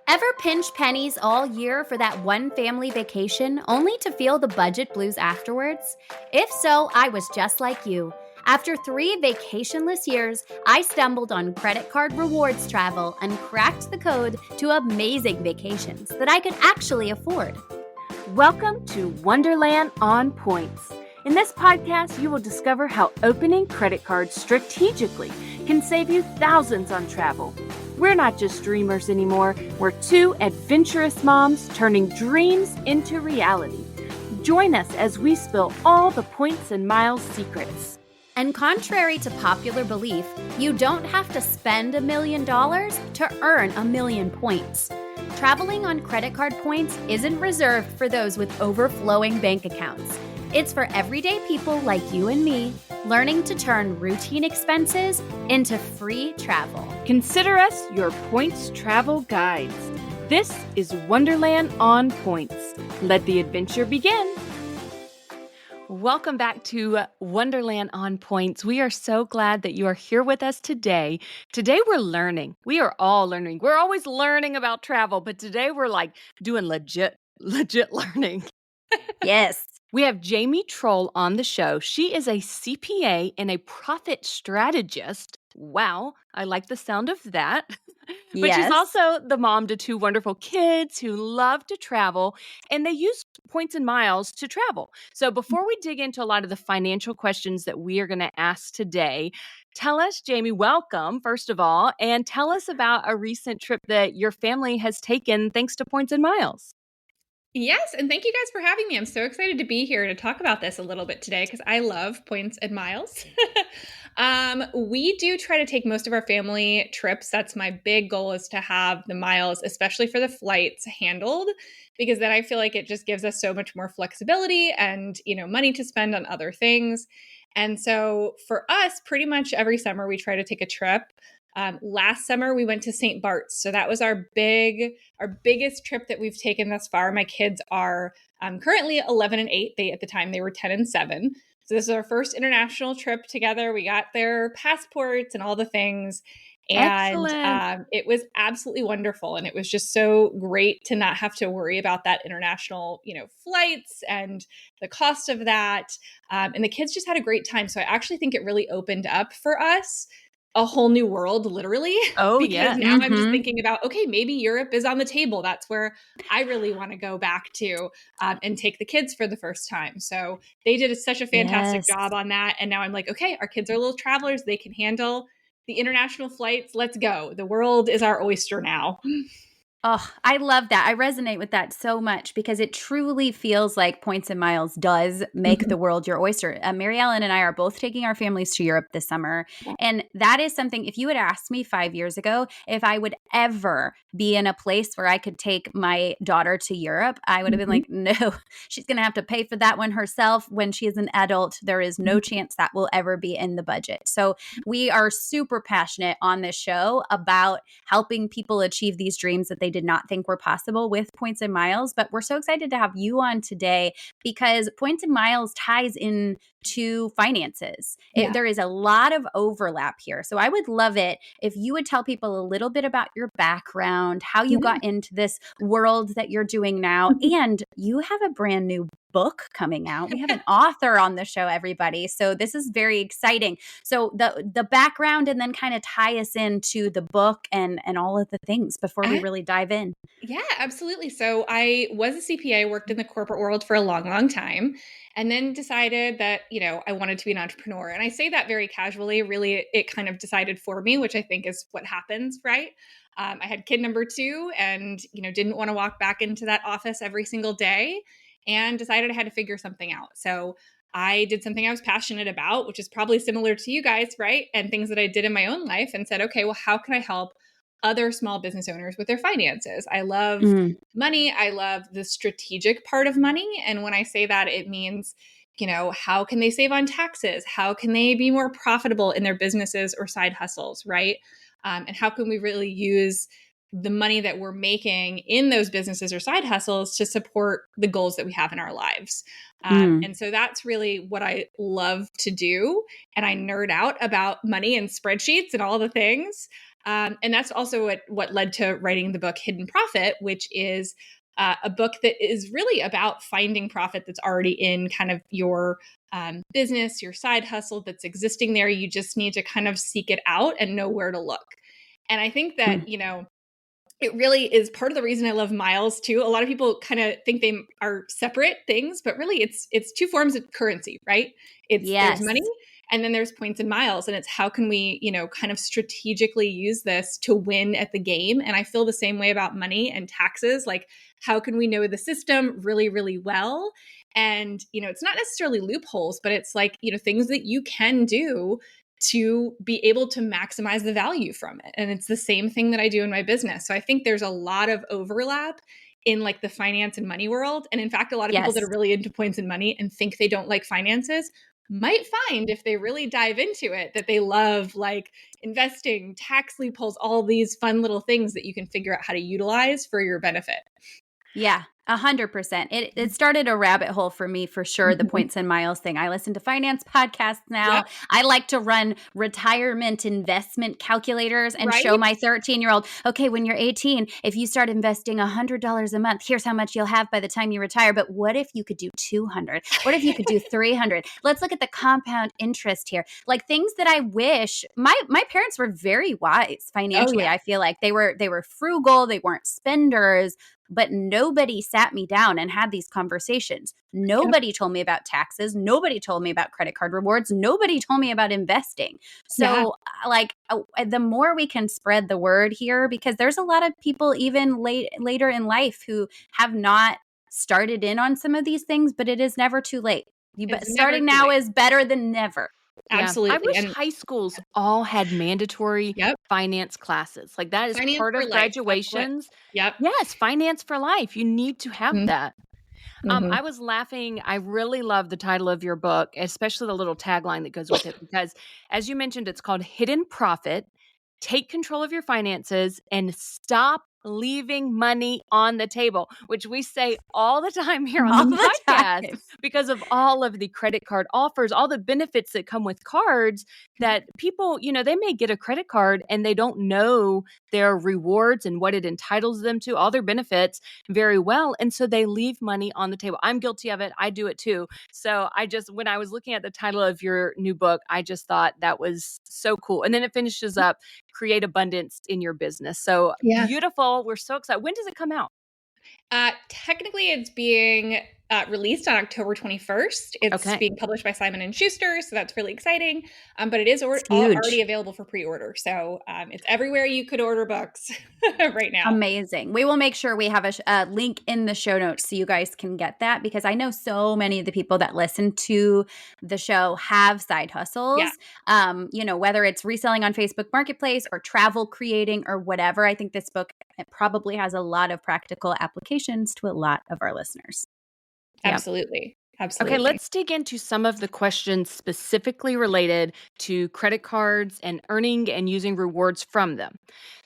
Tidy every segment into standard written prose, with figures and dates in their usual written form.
Ever pinch pennies all year for that one family vacation only to feel the budget blues afterwards? If so, I was just like you. After 3 vacationless years, I stumbled on credit card rewards travel and cracked the code to amazing vacations that I could actually afford. Welcome to Wonderland on Points. In this podcast, you will discover how opening credit cards strategically can save you thousands on travel. We're not just dreamers anymore. We're two adventurous moms turning dreams into reality. Join us as we spill all the points and miles secrets. And contrary to popular belief, you don't have to spend $1 million to earn 1,000,000 points. Traveling on credit card points isn't reserved for those with overflowing bank accounts. It's for everyday people like you and me, learning to turn routine expenses into free travel. Consider us your points travel guides. This is Wonderland on Points. Let the adventure begin. Welcome back to Wonderland on Points. We are so glad that you are here with us today. Today we're learning. We are all learning. We're always learning about travel, but today we're like doing legit learning. Yes. We have Jamie Trull on the show. She is a CPA and a profit strategist. Wow, I like the sound of that. But she's Yes. also the mom to two wonderful kids who love to travel, and they use points and miles to travel. So before we dig into a lot of the financial questions that we are going to ask today, tell us, Jamie, welcome, first of all, and tell us about a recent trip that your family has taken thanks to points and miles. Yes, and thank you guys for having me. I'm so excited to be here to talk about this a little bit today because I love points and miles. We do try to take most of our family trips. That's my big goal, is to have the miles, especially for the flights, handled, because then I feel like it just gives us so much more flexibility and, money to spend on other things. And so for us, pretty much every summer we try to take a trip. Last summer we went to St. Bart's, so that was our biggest trip that we've taken thus far. My kids are currently 11 and 8. At the time they were 10 and 7. So this is our first international trip together. We got their passports and all the things, and it was absolutely wonderful. And it was just so great to not have to worry about that international, flights and the cost of that. And the kids just had a great time. So I actually think it really opened up for us a whole new world, literally. Oh, because yeah. now I'm just thinking about, okay, maybe Europe is on the table. That's where I really want to go back to and take the kids for the first time. So they did such a fantastic job on that. And now I'm like, okay, our kids are little travelers. They can handle the international flights. Let's go. The world is our oyster now. Oh, I love that. I resonate with that so much because it truly feels like points and miles does make the world your oyster. Mary Ellen and I are both taking our families to Europe this summer. And that is something, if you had asked me 5 years ago, if I would ever be in a place where I could take my daughter to Europe, I would have been like, no, she's going to have to pay for that one herself when she is an adult. There is no chance that will ever be in the budget. So we are super passionate on this show about helping people achieve these dreams that they did not think were possible with points and miles. But we're so excited to have you on today because points and miles ties in to finances. There is a lot of overlap here. So I would love it if you would tell people a little bit about your background, how you got into this world that you're doing now, and you have a brand new book coming out. We have an author on the show, everybody. So this is very exciting. So the background, and then kind of tie us into the book and all of the things before we really dive in. Yeah, absolutely. So I was a CPA, worked in the corporate world for a long, long time, and then decided that, I wanted to be an entrepreneur. And I say that very casually. Really, it kind of decided for me, which I think is what happens, right? I had kid number 2 and, didn't want to walk back into that office every single day, and decided I had to figure something out. So I did something I was passionate about, which is probably similar to you guys, right? And things that I did in my own life, and said, okay, well, how can I help other small business owners with their finances? I love money. I love the strategic part of money. And when I say that, it means, how can they save on taxes? How can they be more profitable in their businesses or side hustles, right? And how can we really use the money that we're making in those businesses or side hustles to support the goals that we have in our lives? And so that's really what I love to do. And I nerd out about money and spreadsheets and all the things. And that's also what led to writing the book Hidden Profit, which is a book that is really about finding profit that's already in kind of your business, your side hustle that's existing there. You just need to kind of seek it out and know where to look. And I think that, it really is part of the reason I love miles too. A lot of people kind of think they are separate things, but really it's two forms of currency, right? There's Yes. money and then there's points and miles, and it's how can we, kind of strategically use this to win at the game. And I feel the same way about money and taxes. Like, how can we know the system really, really well? And, it's not necessarily loopholes, but it's like, things that you can do to be able to maximize the value from it. And it's the same thing that I do in my business. So I think there's a lot of overlap in like the finance and money world. And in fact, a lot of people that are really into points and money and think they don't like finances might find, if they really dive into it, that they love like investing, tax loopholes, all these fun little things that you can figure out how to utilize for your benefit. Yeah, 100%. It started a rabbit hole for me, for sure, the points and miles thing. I listen to finance podcasts now. Yep. I like to run retirement investment calculators and Right? show my 13-year-old, okay, when you're 18, if you start investing $100 a month, here's how much you'll have by the time you retire. But what if you could do 200? What if you could do 300? Let's look at the compound interest here. Like things that I wish my parents were very wise financially. yeah. I feel like they were frugal, they weren't spenders. But nobody sat me down and had these conversations. Nobody told me about taxes. Nobody told me about credit card rewards. Nobody told me about investing. So, the more we can spread the word here, because there's a lot of people even later in life who have not started in on some of these things, but it is never too late. Starting now is better than never. Absolutely. I wish high schools all had mandatory finance classes. Like that is Finance part for of life. graduations. Yep. Yes, finance for life. You need to have that. Mhm. I was laughing. I really love the title of your book, especially the little tagline that goes with it, because as you mentioned, it's called Hidden Profit. Take control of your finances and stop leaving money on the table, which we say all the time here on All the the podcast time. because of all of the credit card offers, all the benefits that come with cards that people, they may get a credit card and they don't know their rewards and what it entitles them to, all their benefits very well. And so they leave money on the table. I'm guilty of it. I do it too. So when I was looking at the title of your new book, I just thought that was so cool. And then it finishes up, create abundance in your business. So beautiful. We're so excited. When does it come out? Technically, it's being released on October 21st. It's being published by Simon & Schuster, so that's really exciting. But it is already available for pre-order. So it's everywhere you could order books right now. Amazing. We will make sure we have a link in the show notes so you guys can get that, because I know so many of the people that listen to the show have side hustles. Whether it's reselling on Facebook Marketplace or travel creating or whatever. I think this book probably has a lot of practical applications to a lot of our listeners. Absolutely. Absolutely. Okay, let's dig into some of the questions specifically related to credit cards and earning and using rewards from them.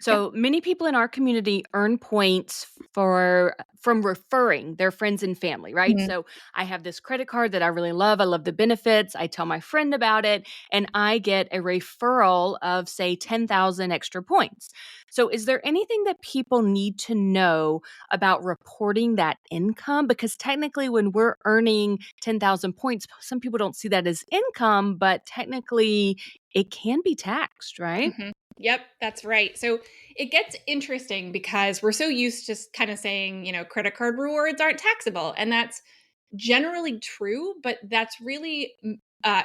So many people in our community earn points from referring their friends and family, right? Mm-hmm. So I have this credit card that I really love. I love the benefits. I tell my friend about it, and I get a referral of, say, 10,000 extra points. So is there anything that people need to know about reporting that income? Because technically when we're earning 10,000 points, some people don't see that as income, but technically it can be taxed, right? Mm-hmm. Yep, that's right. So it gets interesting because we're so used to just kind of saying, credit card rewards aren't taxable. And that's generally true, but that's really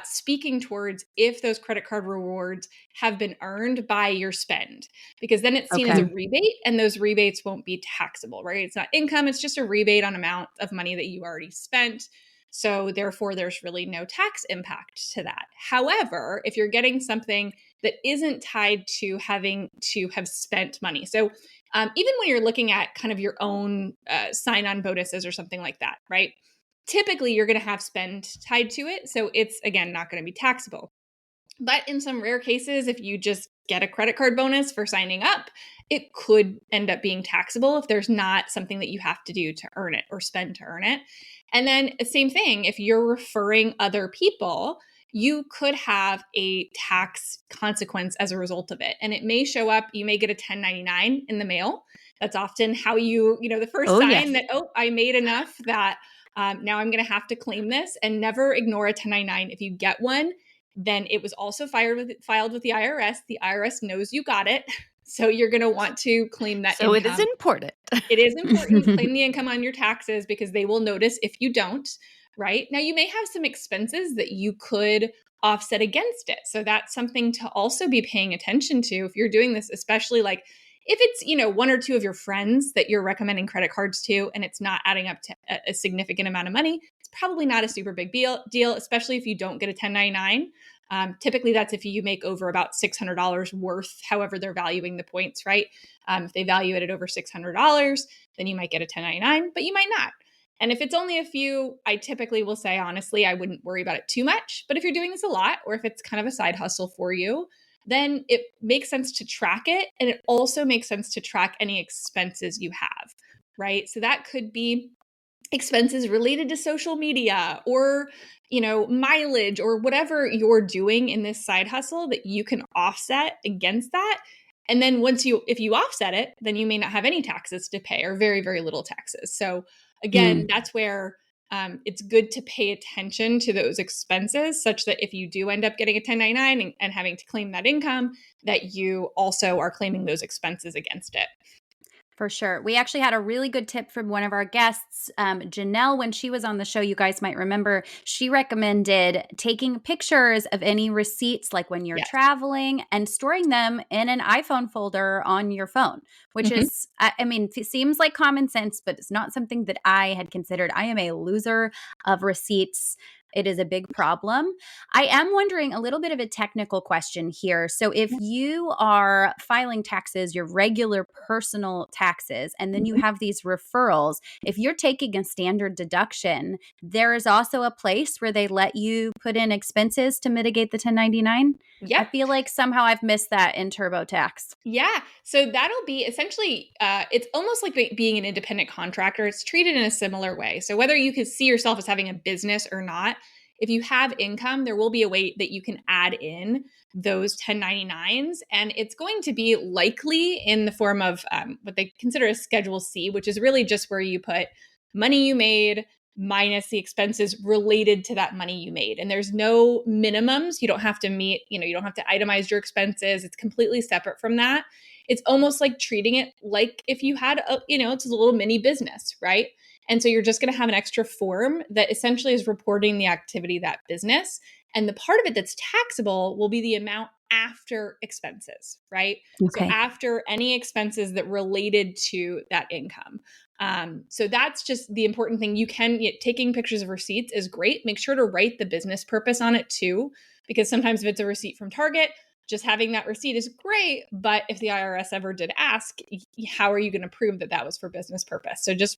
speaking towards if those credit card rewards have been earned by your spend, because then it's seen as a rebate and those rebates won't be taxable, right? It's not income. It's just a rebate on amount of money that you already spent. So therefore, there's really no tax impact to that. However, if you're getting something that isn't tied to having to have spent money, so even when you're looking at kind of your own sign-on bonuses or something like that, right? Typically, you're going to have spend tied to it. So it's, again, not going to be taxable. But in some rare cases, if you just get a credit card bonus for signing up, it could end up being taxable if there's not something that you have to do to earn it or spend to earn it. And then same thing, if you're referring other people, you could have a tax consequence as a result of it. And it may show up, you may get a 1099 in the mail. That's often how the first Oh, sign yes. that, oh, I made enough that now I'm going to have to claim this. And never ignore a 1099. If you get one, then it was also filed with the IRS. The IRS knows you got it. So you're going to want to claim that So it is income. important. It is important. Claim the income on your taxes because they will notice if you don't, right? Now, you may have some expenses that you could offset against it. So that's something to also be paying attention to if you're doing this, especially like if it's, one or two of your friends that you're recommending credit cards to and it's not adding up to a significant amount of money, it's probably not a super big deal, especially if you don't get a 1099. Typically, that's if you make over about $600 worth, however they're valuing the points, right? If they value it at over $600, then you might get a 1099, but you might not. And if it's only a few, I typically will say, honestly, I wouldn't worry about it too much. But if you're doing this a lot, or if it's kind of a side hustle for you, then it makes sense to track it. And it also makes sense to track any expenses you have, right? So that could be expenses related to social media or mileage or whatever you're doing in this side hustle that you can offset against that. And then if you offset it, then you may not have any taxes to pay or very, very little taxes. So again, that's where it's good to pay attention to those expenses such that if you do end up getting a 1099 and having to claim that income, that you also are claiming those expenses against it. For sure. We actually had a really good tip from one of our guests, Janelle, when she was on the show. You guys might remember, she recommended taking pictures of any receipts, like when you're traveling, and storing them in an iPhone folder on your phone, which is, I mean, it seems like common sense, but it's not something that I had considered. I am a loser of receipts. It is a big problem. I am wondering a little bit of a technical question here. So if you are filing taxes, your regular personal taxes, and then you have these referrals, if you're taking a standard deduction, there is also a place where they let you put in expenses to mitigate the 1099. Yeah. I feel like somehow I've missed that in TurboTax. Yeah. So that'll be essentially, it's almost like being an independent contractor. It's treated in a similar way. So whether you could see yourself as having a business or not, if you have income, there will be a way that you can add in those 1099s. And it's going to be likely in the form of what they consider a Schedule C, which is really just where you put money you made minus the expenses related to that money you made. And there's no minimums. You don't have to meet, you don't have to itemize your expenses. It's completely separate from that. It's almost like treating it like if you had it's a little mini business, right? And so you're just going to have an extra form that essentially is reporting the activity of that business. And the part of it that's taxable will be the amount after expenses, right? Okay. So after any expenses that related to that income. So that's just the important thing. Taking pictures of receipts is great. Make sure to write the business purpose on it too, because sometimes if it's a receipt from Target, just having that receipt is great. But if the IRS ever did ask, how are you going to prove that that was for business purpose? So just,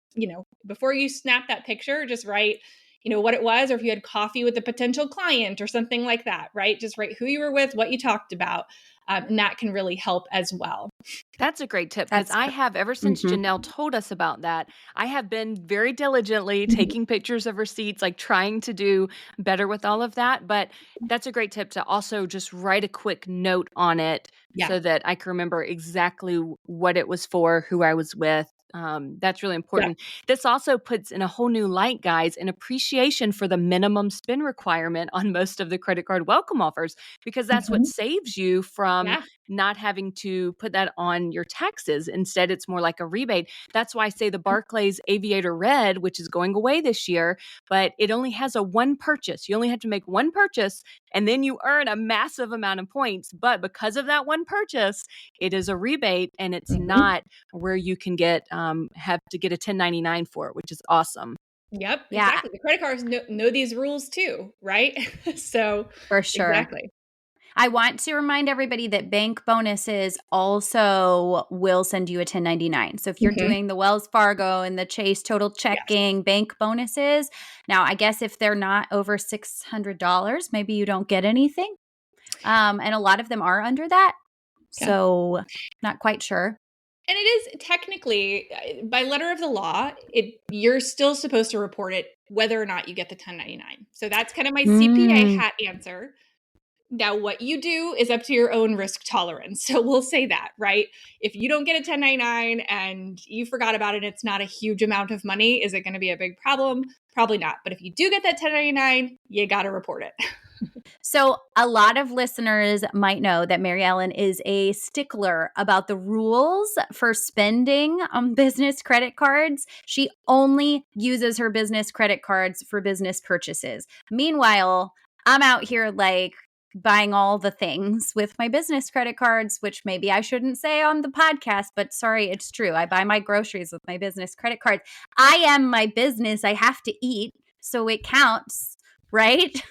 before you snap that picture, just write, what it was, or if you had coffee with a potential client or something like that, right? Just write who you were with, what you talked about. And that can really help as well. That's a great tip because I have, ever since Janelle told us about that, I have been very diligently taking pictures of receipts, like trying to do better with all of that. But that's a great tip to also just write a quick note on it so that I can remember exactly what it was for, who I was with. That's really important. This also puts in a whole new light, guys, an appreciation for the minimum spend requirement on most of the credit card welcome offers, because that's what saves you from not having to put that on your taxes. Instead, it's more like a rebate. That's why I say the Barclays Aviator Red, which is going away this year, but it only has a one purchase. You only have to make one purchase and then you earn a massive amount of points. But because of that one purchase, it is a rebate and it's not where you can have to get a 1099 for it, which is awesome. Yep, exactly. The credit cards know these rules too, right? So for sure. Exactly. I want to remind everybody that bank bonuses also will send you a 1099. So if you're doing the Wells Fargo and the Chase total checking bank bonuses, now I guess if they're not over $600, maybe you don't get anything. And a lot of them are under that. So not quite sure. And it is technically, by letter of the law, you're still supposed to report it whether or not you get the 1099. So that's kind of my CPA Mm. hat answer. Now, what you do is up to your own risk tolerance. So we'll say that, right? If you don't get a 1099 and you forgot about it, it's not a huge amount of money. Is it going to be a big problem? Probably not. But if you do get that 1099, you got to report it. So a lot of listeners might know that Mary Ellen is a stickler about the rules for spending on business credit cards. She only uses her business credit cards for business purchases. Meanwhile, I'm out here like buying all the things with my business credit cards, which maybe I shouldn't say on the podcast, but sorry, it's true. I buy my groceries with my business credit cards. I am my business. I have to eat, so it counts, right?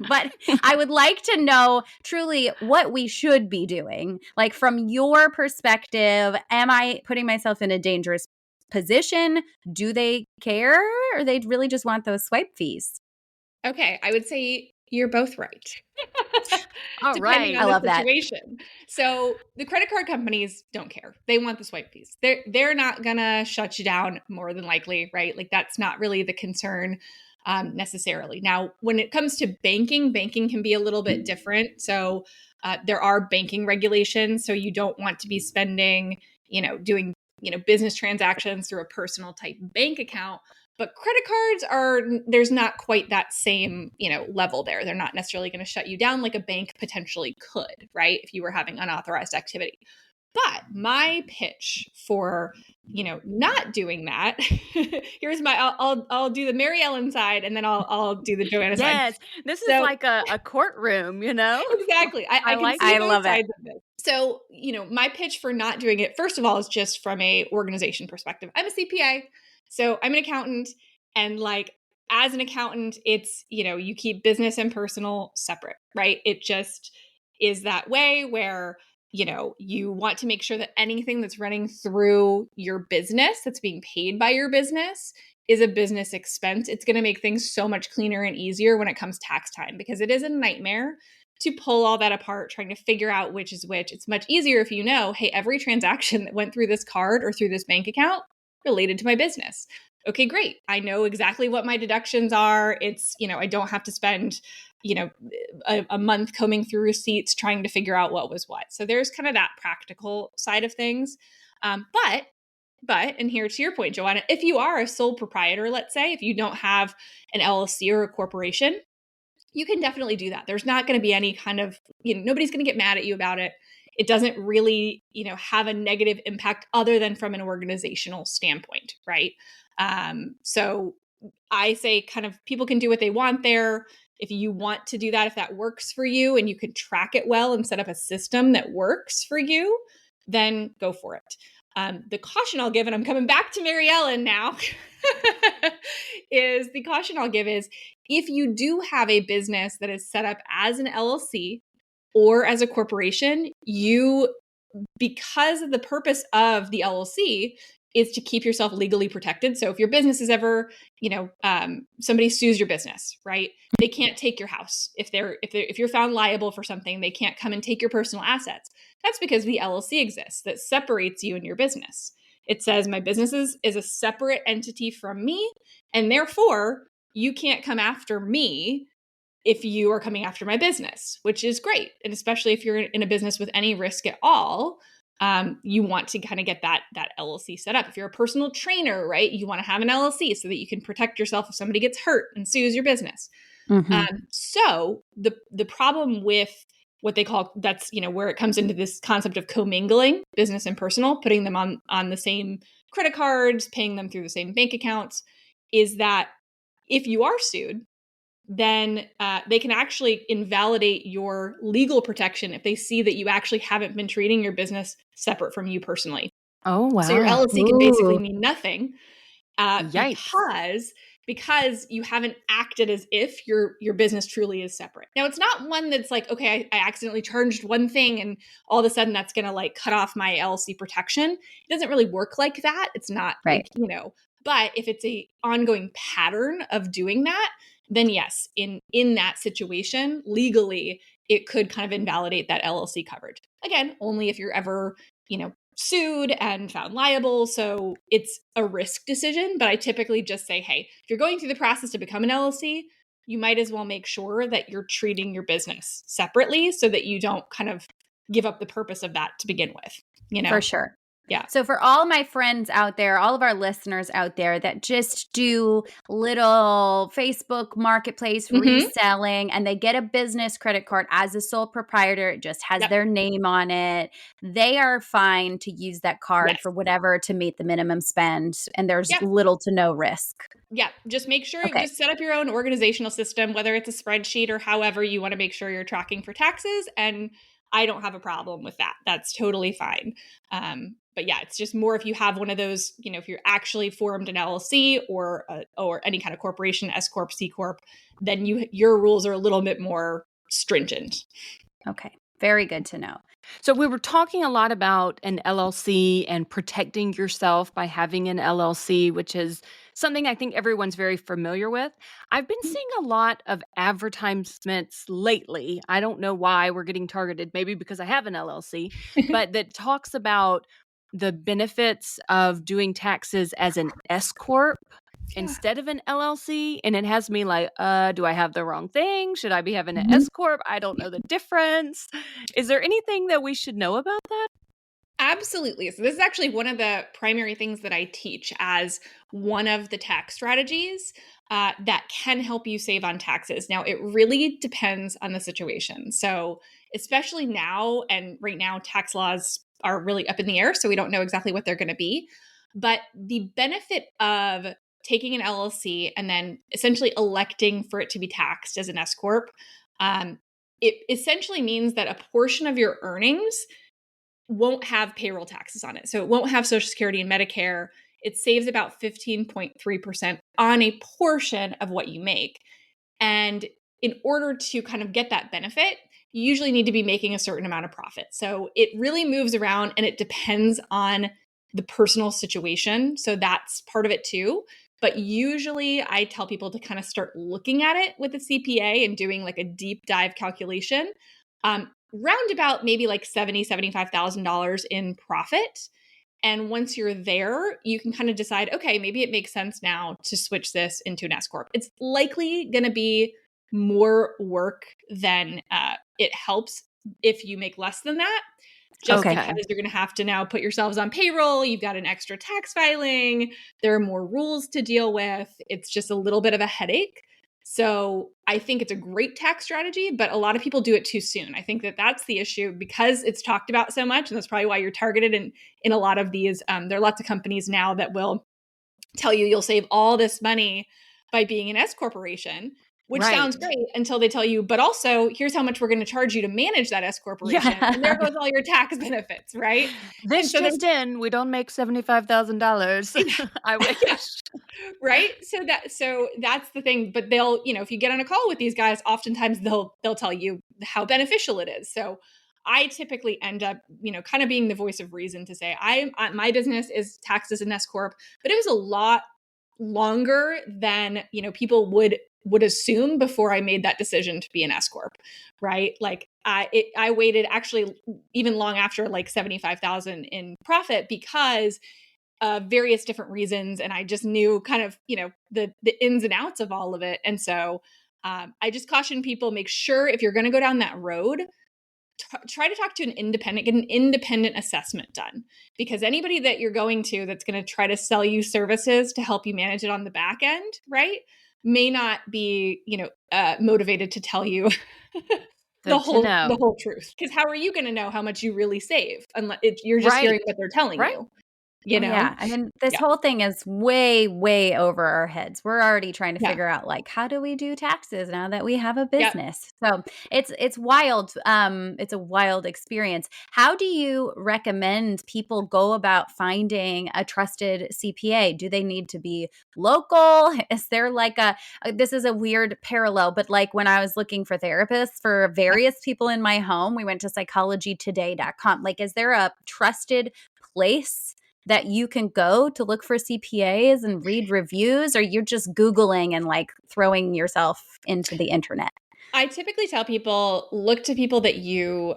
But I would like to know truly what we should be doing. Like, from your perspective, am I putting myself in a dangerous position? Do they care, or they really just want those swipe fees? Okay, I would say you're both right. All Depending right. on I the love that. situation. So the credit card companies don't care. They want the swipe fees. They're not gonna shut you down more than likely, right? Like that's not really the concern necessarily. Now, when it comes to banking, banking can be a little bit different. So there are banking regulations. So you don't want to be spending, doing, business transactions through a personal type bank account. But credit cards there's not quite that same, level there. They're not necessarily going to shut you down like a bank potentially could, right? If you were having unauthorized activity. But my pitch for, not doing that, here's I'll do the Mary Ellen side and then I'll do the Joanna side. Yes, this is So like a courtroom, you know? exactly. I I can like see I it. both love it. sides of this. So, my pitch for not doing it, first of all, is just from a organization perspective. I'm a CPA, so I'm an accountant, and like as an accountant, it's, you keep business and personal separate, right? It just is that way where, you want to make sure that anything that's running through your business that's being paid by your business is a business expense. It's going to make things so much cleaner and easier when it comes tax time, because it is a nightmare to pull all that apart, trying to figure out which is which. It's much easier if you know, hey, every transaction that went through this card or through this bank account related to my business. Okay, great. I know exactly what my deductions are. It's, I don't have to spend, a month combing through receipts trying to figure out what was what. So there's kind of that practical side of things. But, and here to your point, Joanna, if you are a sole proprietor, let's say, if you don't have an LLC or a corporation, you can definitely do that. There's not going to be any kind of, nobody's going to get mad at you about it. It doesn't really, have a negative impact other than from an organizational standpoint, right? So I say kind of people can do what they want there. If you want to do that, if that works for you and you can track it well and set up a system that works for you, then go for it. The caution I'll give, and I'm coming back to Mary Ellen now, is the caution I'll give is if you do have a business that is set up as an LLC or as a corporation, because of the purpose of the LLC is to keep yourself legally protected. So if your business is ever, somebody sues your business, right? They can't take your house. If you're found liable for something, they can't come and take your personal assets. That's because the LLC exists that separates you and your business. It says my business is a separate entity from me, and therefore you can't come after me if you are coming after my business, which is great. And especially if you're in a business with any risk at all, you want to kind of get that LLC set up. If you're a personal trainer, right, you want to have an LLC so that you can protect yourself if somebody gets hurt and sues your business. Mm-hmm. So the problem with what they call, that's, where it comes into this concept of commingling business and personal, putting them on the same credit cards, paying them through the same bank accounts, is that if you are sued, then they can actually invalidate your legal protection if they see that you actually haven't been treating your business separate from you personally. Oh, wow. So your LLC can basically mean nothing Yikes. because you haven't acted as if your business truly is separate. Now, it's not one that's like, okay, I accidentally charged one thing and all of a sudden that's going to like cut off my LLC protection. It doesn't really work like that. It's not Right. like, but if it's a ongoing pattern of doing that, then yes, in that situation, legally, it could kind of invalidate that LLC coverage. Again, only if you're ever, sued and found liable. So it's a risk decision. But I typically just say, hey, if you're going through the process to become an LLC, you might as well make sure that you're treating your business separately so that you don't kind of give up the purpose of that to begin with, For sure. Yeah. So for all my friends out there, all of our listeners out there that just do little Facebook marketplace reselling and they get a business credit card as a sole proprietor, it just has their name on it. They are fine to use that card for whatever to meet the minimum spend, and there's little to no risk. Yeah, just make sure you just set up your own organizational system, whether it's a spreadsheet or however you want to make sure you're tracking for taxes. And I don't have a problem with that. That's totally fine. But yeah, it's just more if you have one of those, if you're actually formed an LLC or any kind of corporation, S-Corp, C-Corp, then your rules are a little bit more stringent. Okay. Very good to know. So we were talking a lot about an LLC and protecting yourself by having an LLC, which is something I think everyone's very familiar with. I've been seeing a lot of advertisements lately. I don't know why we're getting targeted, maybe because I have an LLC, but that talks about the benefits of doing taxes as an S-Corp instead of an LLC. And it has me like, do I have the wrong thing? Should I be having an S-Corp? I don't know the difference. Is there anything that we should know about that? Absolutely. So this is actually one of the primary things that I teach as one of the tax strategies that can help you save on taxes. Now, it really depends on the situation. So especially now, and right now, tax laws are really up in the air, so we don't know exactly what they're going to be. But the benefit of taking an LLC and then essentially electing for it to be taxed as an S-Corp, it essentially means that a portion of your earnings won't have payroll taxes on it. So it won't have Social Security and Medicare. It saves about 15.3% on a portion of what you make. And in order to kind of get that benefit, you usually need to be making a certain amount of profit. So it really moves around and it depends on the personal situation. So that's part of it too. But usually I tell people to kind of start looking at it with a CPA and doing like a deep dive calculation. Round about maybe like $75,000 in profit. And once you're there, you can kind of decide, okay, maybe it makes sense now to switch this into an S-Corp. It's likely going to be more work than it helps if you make less than that. Just because you're going to have to now put yourselves on payroll. You've got an extra tax filing. There are more rules to deal with. It's just a little bit of a headache. So I think it's a great tax strategy, but a lot of people do it too soon. I think that that's the issue because it's talked about so much. And that's probably why you're targeted in a lot of these. There are lots of companies now that will tell you you'll save all this money by being an S corporation, which sounds great until they tell you, but also here's how much we're going to charge you to manage that S corporation. And there goes all your tax benefits, right? This just in, we don't make $75,000. I wish. Right? So that's the thing. But they'll, if you get on a call with these guys, oftentimes they'll tell you how beneficial it is. So I typically end up, kind of being the voice of reason to say, my business is taxed as an S corp, but it was a lot longer than, people would assume before I made that decision to be an S corp, right? Like I waited actually even long after like 75,000 in profit because various different reasons. And I just knew kind of, the ins and outs of all of it. And so I just caution people, make sure if you're going to go down that road, try to talk to an independent, get an independent assessment done, because anybody that you're going to that's going to try to sell you services to help you manage it on the back end, right, may not be, motivated to tell you the whole truth. Because how are you going to know how much you really save unless you're just hearing what they're telling you? Yeah. I mean, this whole thing is way, way over our heads. We're already trying to figure out like, how do we do taxes now that we have a business? So it's wild. It's a wild experience. How do you recommend people go about finding a trusted CPA? Do they need to be local? Is there like this is a weird parallel, but like when I was looking for therapists for various people in my home, we went to psychologytoday.com. Like, is there a trusted place that you can go to look for CPAs and read reviews, or you're just Googling and like throwing yourself into the internet? I typically tell people, look to people that you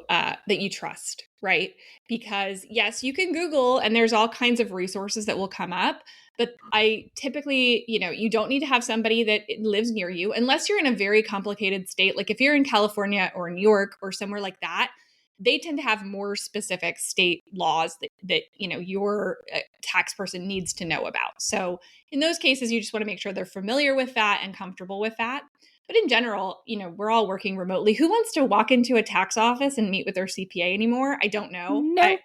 trust, right? Because yes, you can Google and there's all kinds of resources that will come up. But I typically, you don't need to have somebody that lives near you unless you're in a very complicated state. Like if you're in California or New York or somewhere like that, they tend to have more specific state laws that your tax person needs to know about. So in those cases, you just want to make sure they're familiar with that and comfortable with that. But in general, we're all working remotely. Who wants to walk into a tax office and meet with their CPA anymore? I don't know. No,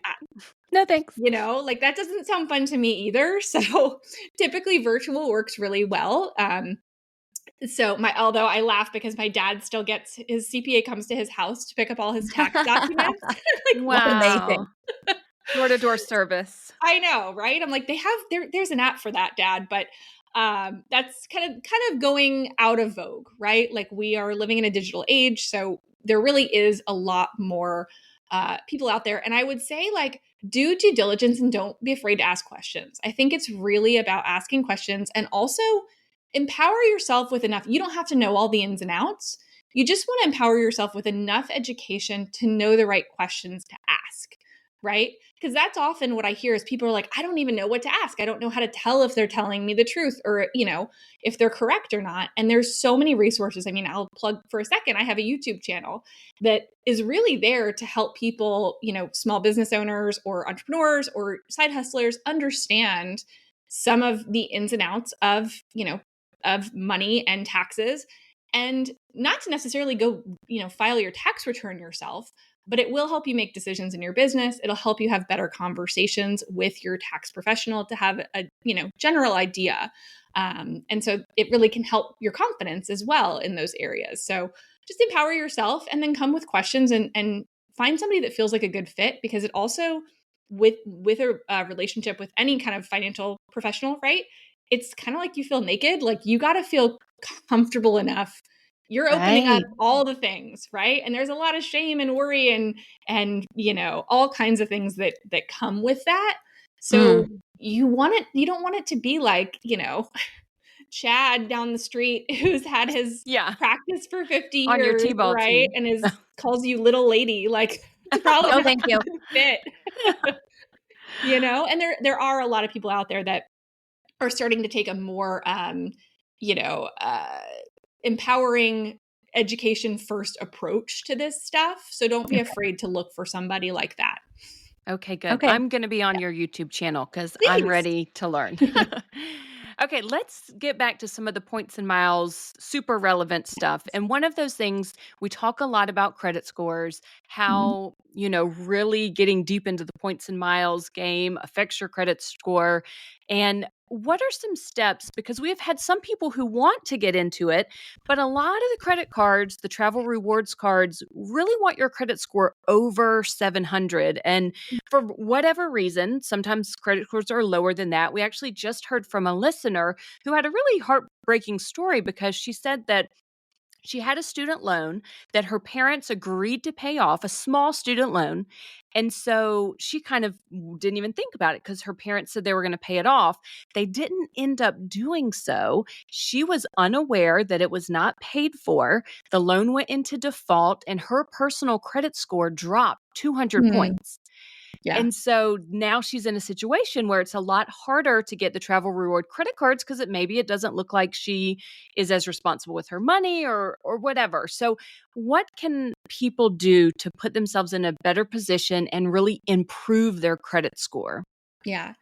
no thanks. Like that doesn't sound fun to me either. So typically virtual works really well. Although I laugh because my dad still gets his CPA comes to his house to pick up all his tax documents. Like, wow. Amazing. Door-to-door service. I know, right? I'm like, there's an app for that, Dad, but that's kind of going out of vogue, right? Like we are living in a digital age, so there really is a lot more people out there. And I would say, like, do due diligence and don't be afraid to ask questions. I think it's really about asking questions and also empower yourself with enough. You don't have to know all the ins and outs. You just want to empower yourself with enough education to know the right questions to ask, right? Because that's often what I hear is people are like, I don't even know what to ask. I don't know how to tell if they're telling me the truth or, if they're correct or not. And there's so many resources. I mean, I'll plug for a second. I have a YouTube channel that is really there to help people, small business owners or entrepreneurs or side hustlers understand some of the ins and outs of money and taxes, and not to necessarily go, file your tax return yourself, but it will help you make decisions in your business. It'll help you have better conversations with your tax professional to have a, general idea. And so it really can help your confidence as well in those areas. So just empower yourself and then come with questions and find somebody that feels like a good fit, because it also with a relationship with any kind of financial professional, right? It's kind of like you feel naked. Like you got to feel comfortable enough. You're opening up all the things, right? And there's a lot of shame and worry and all kinds of things that come with that. So you don't want it to be like, Chad down the street who's had his practice for 50 on your years, T-ball right? team. And calls you little lady. Like it's probably Oh, thank you. fit. And there are a lot of people out there that are starting to take a more empowering education first approach to this stuff. So don't be afraid to look for somebody like that. Okay, good. Okay. I'm going to be on your YouTube channel because I'm ready to learn. Okay, let's get back to some of the points and miles, super relevant stuff. And one of those things, we talk a lot about credit scores, how, really getting deep into the points and miles game affects your credit score. And what are some steps? Because we have had some people who want to get into it, but a lot of the credit cards, the travel rewards cards, really want your credit score over 700. And for whatever reason, sometimes credit scores are lower than that. We actually just heard from a listener who had a really heartbreaking story because she said that she had a student loan that her parents agreed to pay off, a small student loan. And so she kind of didn't even think about it because her parents said they were going to pay it off. They didn't end up doing so. She was unaware that it was not paid for. The loan went into default and her personal credit score dropped 200 points. Yeah. And so now she's in a situation where it's a lot harder to get the travel reward credit cards because maybe it doesn't look like she is as responsible with her money or whatever. So what can people do to put themselves in a better position and really improve their credit score? Yeah.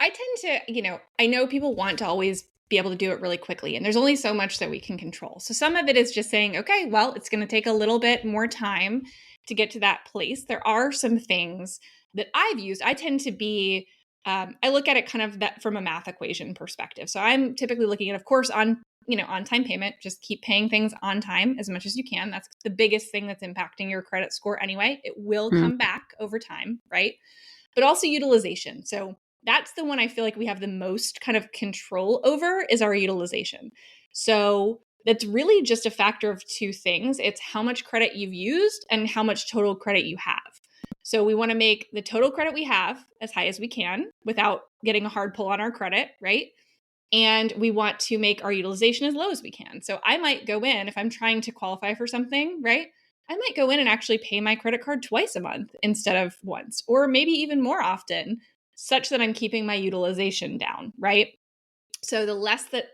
I tend to, I know people want to always be able to do it really quickly, and there's only so much that we can control. So some of it is just saying, okay, well, it's going to take a little bit more time to get to that place. There are some things that I've used. I tend to be, I look at it kind of that from a math equation perspective. So I'm typically looking at, of course, on time payment, just keep paying things on time as much as you can. That's the biggest thing that's impacting your credit score anyway. It will come back over time, right? But also utilization. So that's the one I feel like we have the most kind of control over is our utilization. So that's really just a factor of two things. It's how much credit you've used and how much total credit you have. So we want to make the total credit we have as high as we can without getting a hard pull on our credit, right? And we want to make our utilization as low as we can. So I might go in if I'm trying to qualify for something, right? I might go in and actually pay my credit card twice a month instead of once, or maybe even more often, such that I'm keeping my utilization down, right? So the less that,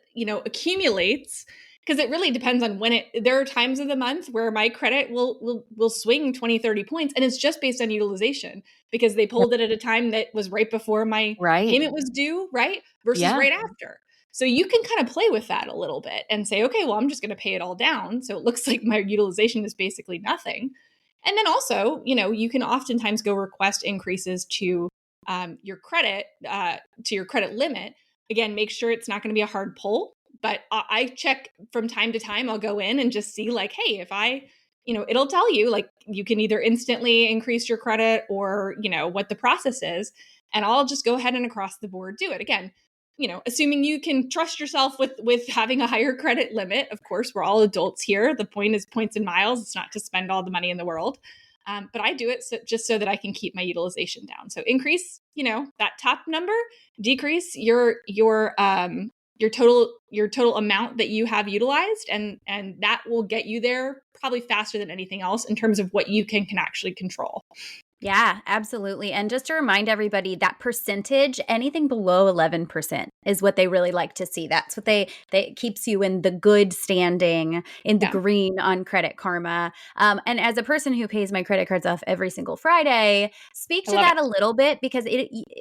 accumulates, because it really depends on there are times of the month where my credit will swing 20, 30 points, and it's just based on utilization because they Yeah. pulled it at a time that was right before my Right. payment was due, right? Versus Yeah. right after. So you can kind of play with that a little bit and say, okay, well, I'm just going to pay it all down. So it looks like my utilization is basically nothing. And then also, you can oftentimes go request increases to to your credit limit. Again, make sure it's not going to be a hard pull, but I check from time to time. I'll go in and just see like, hey, if it'll tell you like you can either instantly increase your credit or, what the process is. And I'll just go ahead and across the board do it. Again, assuming you can trust yourself with having a higher credit limit. Of course, we're all adults here. The point is points and miles. It's not to spend all the money in the world. But I do it just so that I can keep my utilization down. So increase, that top number, decrease your total amount that you have utilized, and that will get you there probably faster than anything else in terms of what you can actually control. Yeah, absolutely. And just to remind everybody, that percentage, anything below 11% is what they really like to see. That's what they keeps you in the good standing, in the Yeah. green on Credit Karma. And as a person who pays my credit cards off every single Friday, speak I to love that it. a little bit because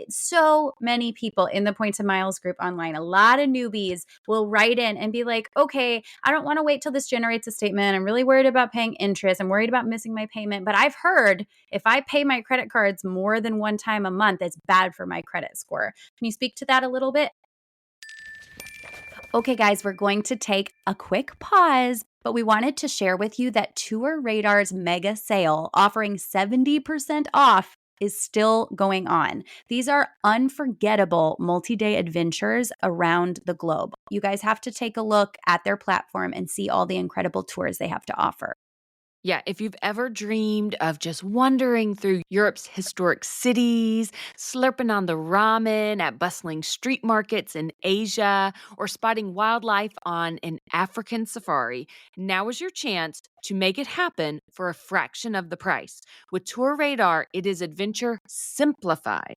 so many people in the Points and Miles group online, a lot of newbies will write in and be like, okay, I don't want to wait till this generates a statement. I'm really worried about paying interest. I'm worried about missing my payment. But I've heard if I pay my credit cards more than one time a month, it's bad for my credit score. Can you speak to that a little bit? Okay, guys, we're going to take a quick pause, but we wanted to share with you that Tour Radar's mega sale offering 70% off is still going on. These are unforgettable multi-day adventures around the globe. You guys have to take a look at their platform and see all the incredible tours they have to offer. Yeah, if you've ever dreamed of just wandering through Europe's historic cities, slurping on the ramen at bustling street markets in Asia, or spotting wildlife on an African safari, now is your chance to make it happen for a fraction of the price. With Tour Radar, it is adventure simplified.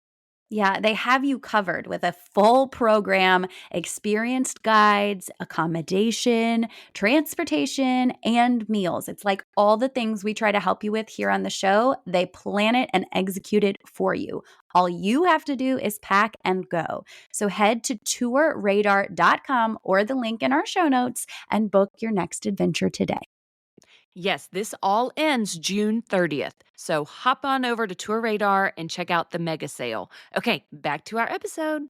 Yeah, they have you covered with a full program, experienced guides, accommodation, transportation, and meals. It's like all the things we try to help you with here on the show, they plan it and execute it for you. All you have to do is pack and go. So head to tourradar.com or the link in our show notes and book your next adventure today. Yes, this all ends June 30th. So hop on over to Tour Radar and check out the mega sale. Okay, back to our episode.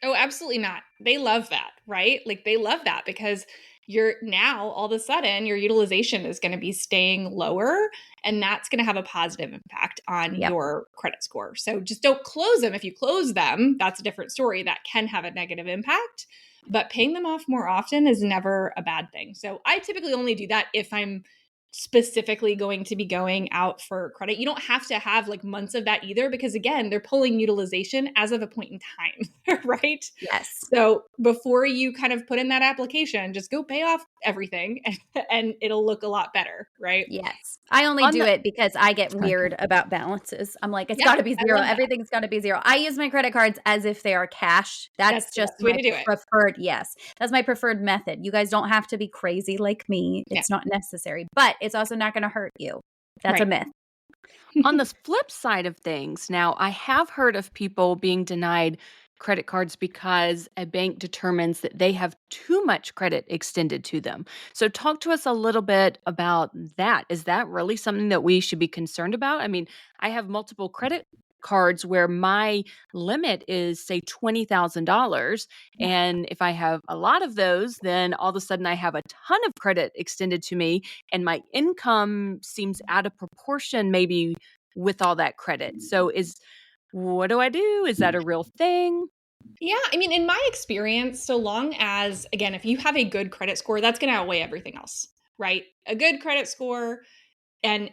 Oh, absolutely not. They love that, right? Like they love that because you're now all of a sudden your utilization is going to be staying lower, and that's going to have a positive impact on Yep. your credit score. So just don't close them. If you close them, that's a different story. That can have a negative impact, but paying them off more often is never a bad thing. So I typically only do that if I'm specifically going to be going out for credit. You don't have to have like months of that either, because again, they're pulling utilization as of a point in time, right? Yes. So before you kind of put in that application, just go pay off everything and it'll look a lot better, right? Yes. I only On do the it because I get Okay. weird about balances. I'm like, it's Yeah, got to be I zero. love that. Everything's got to be zero. I use my credit cards as if they are cash. That's That's the just best way my to do it. preferred. Yes. That's my preferred method. You guys don't have to be crazy like me. Yeah, It's not necessary, but it's also not going to hurt you. That's a right. myth. On the flip side of things, now I have heard of people being denied credit cards because a bank determines that they have too much credit extended to them. So, talk to us a little bit about that. Is that really something that we should be concerned about? I mean, I have multiple credit cards where my limit is, say, $20,000. Yeah. And if I have a lot of those, then all of a sudden I have a ton of credit extended to me, and my income seems out of proportion, maybe with all that credit. So, what do I do? Is that a real thing? Yeah, I mean, in my experience, so long as, again, if you have a good credit score, that's going to outweigh everything else, right? A good credit score, and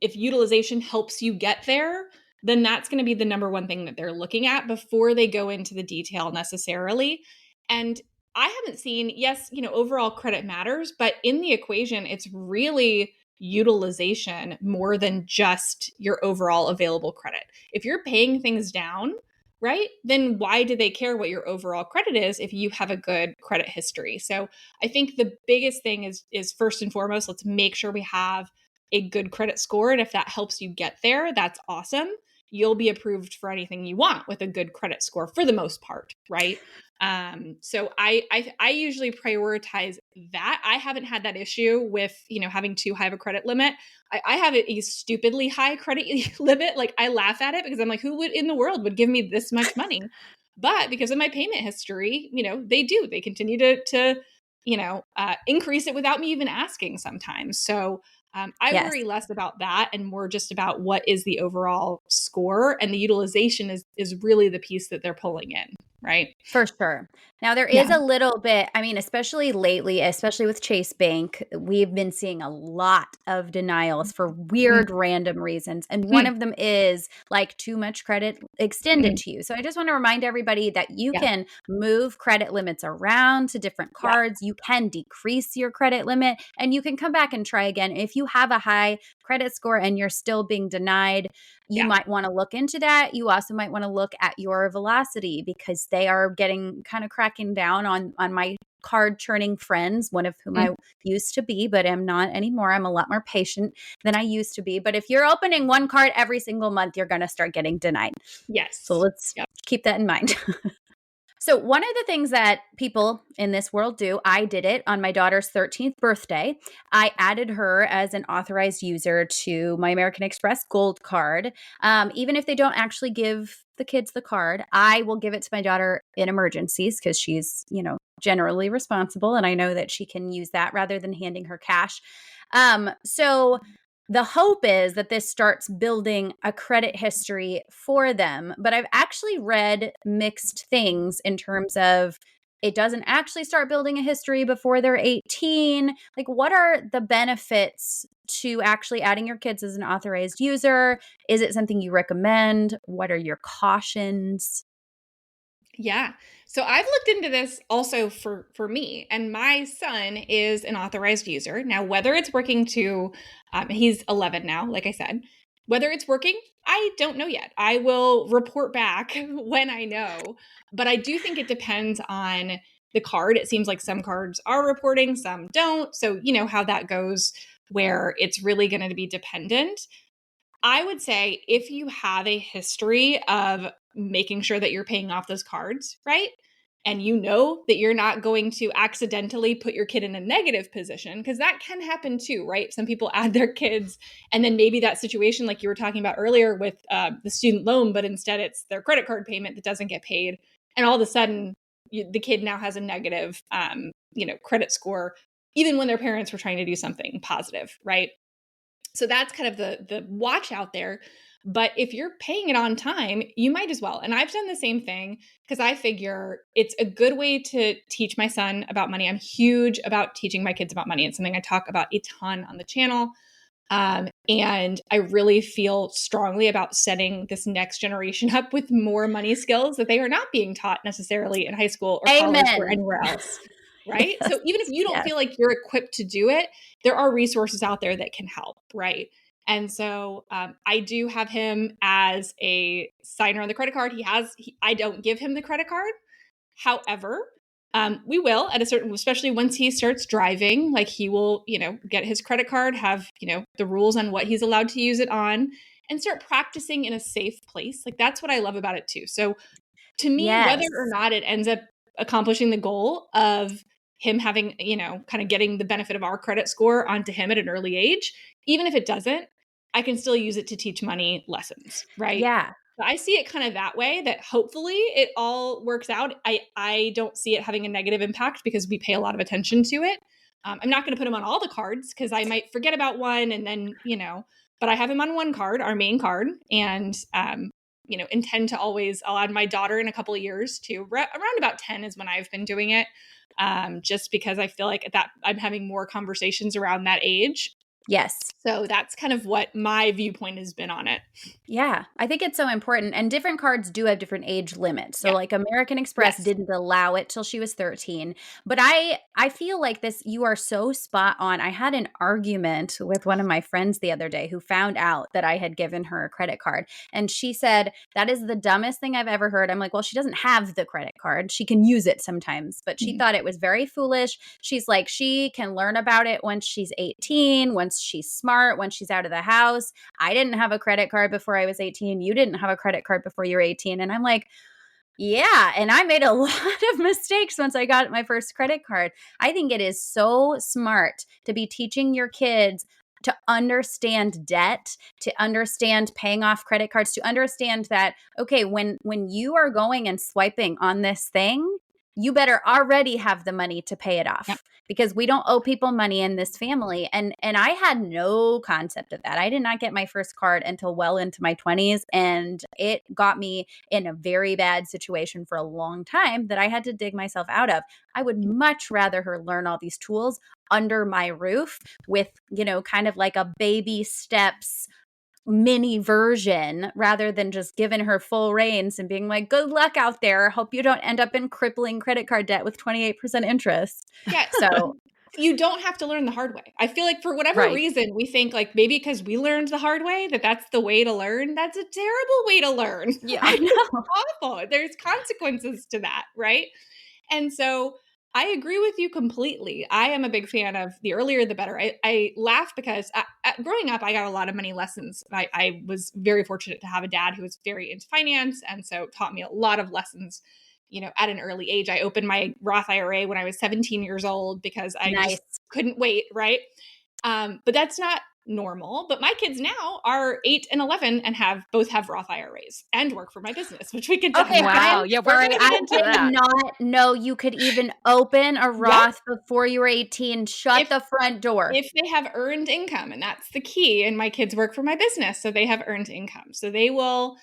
if utilization helps you get there, then that's going to be the number one thing that they're looking at before they go into the detail necessarily. And I haven't seen, yes, overall credit matters, but in the equation, it's really utilization more than just your overall available credit. If you're paying things down, right, then why do they care what your overall credit is if you have a good credit history? So I think the biggest thing is first and foremost, let's make sure we have a good credit score. And if that helps you get there, that's awesome. You'll be approved for anything you want with a good credit score for the most part, right? So I usually prioritize that. I haven't had that issue with having too high of a credit limit. I have a stupidly high credit limit. Like, I laugh at it because I'm like, who would in the world would give me this much money? But because of my payment history, they do. They continue to increase it without me even asking sometimes. So I Yes. worry less about that and more just about what is the overall score, and the utilization is really the piece that they're pulling in, right? For sure. Now, there is Yeah. a little bit, I mean, especially lately, especially with Chase Bank, we've been seeing a lot of denials for Mm, weird, random reasons. And one mm, of them is like too much credit extended mm. to you. So I just want to remind everybody that you Yeah. can move credit limits around to different Yeah. cards. You can decrease your credit limit and you can come back and try again. If you have a high credit score and you're still being denied, you Yeah. might want to look into that. You also might want to look at your velocity because they are getting kind of cracking down on my card churning friends, one of whom Mm. I used to be, but am not anymore. I'm a lot more patient than I used to be. But if you're opening one card every single month, you're going to start getting denied. So Yes. let's Yep. keep that in mind. So, one of the things that people in this world do, I did it on my daughter's 13th birthday. I added her as an authorized user to my American Express Gold card. Even if they don't actually give the kids the card, I will give it to my daughter in emergencies because she's, generally responsible. And I know that she can use that rather than handing her cash. So, the hope is that this starts building a credit history for them. But I've actually read mixed things in terms of it doesn't actually start building a history before they're 18. Like, what are the benefits to actually adding your kids as an authorized user? Is it something you recommend? What are your cautions? Yeah. So I've looked into this also for me, and my son is an authorized user. Now, whether it's working to, he's 11 now, like I said, whether it's working, I don't know yet. I will report back when I know, but I do think it depends on the card. It seems like some cards are reporting, some don't. So, you know how that goes, where it's really going to be dependent. I would say if you have a history of making sure that you're paying off those cards, right? And you know that you're not going to accidentally put your kid in a negative position, because that can happen too, right? Some people add their kids, and then maybe that situation, like you were talking about earlier with the student loan, but instead it's their credit card payment that doesn't get paid. And all of a sudden, the kid now has a negative, credit score, even when their parents were trying to do something positive, right? So that's kind of the watch out there. But if you're paying it on time, you might as well. And I've done the same thing because I figure it's a good way to teach my son about money. I'm huge about teaching my kids about money. It's something I talk about a ton on the channel. And I really feel strongly about setting this next generation up with more money skills that they are not being taught necessarily in high school or college or Amen. anywhere else. Right. Yes. So even if you don't Yes. feel like you're equipped to do it, there are resources out there that can help. Right. And so I do have him as a signer on the credit card. I don't give him the credit card. However, we will at a certain, especially once he starts driving, like he will, get his credit card, have, the rules on what he's allowed to use it on, and start practicing in a safe place. Like, that's what I love about it too. So to me, whether Yes. or not it ends up accomplishing the goal of him having, kind of getting the benefit of our credit score onto him at an early age, even if it doesn't, I can still use it to teach money lessons, right? Yeah. So I see it kind of that way, that hopefully it all works out. I don't see it having a negative impact because we pay a lot of attention to it. I'm not going to put him on all the cards because I might forget about one, and then, but I have him on one card, our main card, and intend to always, I'll add my daughter in a couple of years too. Around about 10 is when I've been doing it. Just because I feel like that I'm having more conversations around that age. Yes. So that's kind of what my viewpoint has been on it. Yeah, I think it's so important. And different cards do have different age limits. So Yeah. like American Express Yes. didn't allow it till she was 13. But I feel like this, you are so spot on. I had an argument with one of my friends the other day who found out that I had given her a credit card. And she said, that is the dumbest thing I've ever heard. I'm like, well, she doesn't have the credit card. She can use it sometimes, but she thought it was very foolish. She's like, she can learn about it once she's 18, once she's smart, when she's out of the house. I didn't have a credit card before I was 18. You didn't have a credit card before you were 18. And I'm like, yeah. And I made a lot of mistakes once I got my first credit card. I think it is so smart to be teaching your kids to understand debt, to understand paying off credit cards, to understand that, okay, when you are going and swiping on this thing, you better already have the money to pay it off. Yep. Because we don't owe people money in this family. And I had no concept of that. I did not get my first card until well into my 20s. And it got me in a very bad situation for a long time that I had to dig myself out of. I would much rather her learn all these tools under my roof with, kind of like a baby steps mini version rather than just giving her full reins and being like, good luck out there. Hope you don't end up in crippling credit card debt with 28% interest. Yeah. So You don't have to learn the hard way. I feel like for whatever reason, we think like maybe because we learned the hard way, that's the way to learn. That's a terrible way to learn. yeah, I know. Awful. There's consequences to that, right? And so I agree with you completely. I am a big fan of the earlier the better. I laugh because growing up, I got a lot of money lessons. I was very fortunate to have a dad who was very into finance and so taught me a lot of lessons. At an early age. I opened my Roth IRA when I was 17 years old because I just couldn't wait, right? But that's not normal. But my kids now are 8 and 11 and both have Roth IRAs and work for my business, which we can talk Okay, about. Wow. Yeah, we're going to get into I that. did not know you could even open a Roth before you were 18. Shut the front door. If they have earned income, and that's the key, and my kids work for my business, so they have earned income. So they will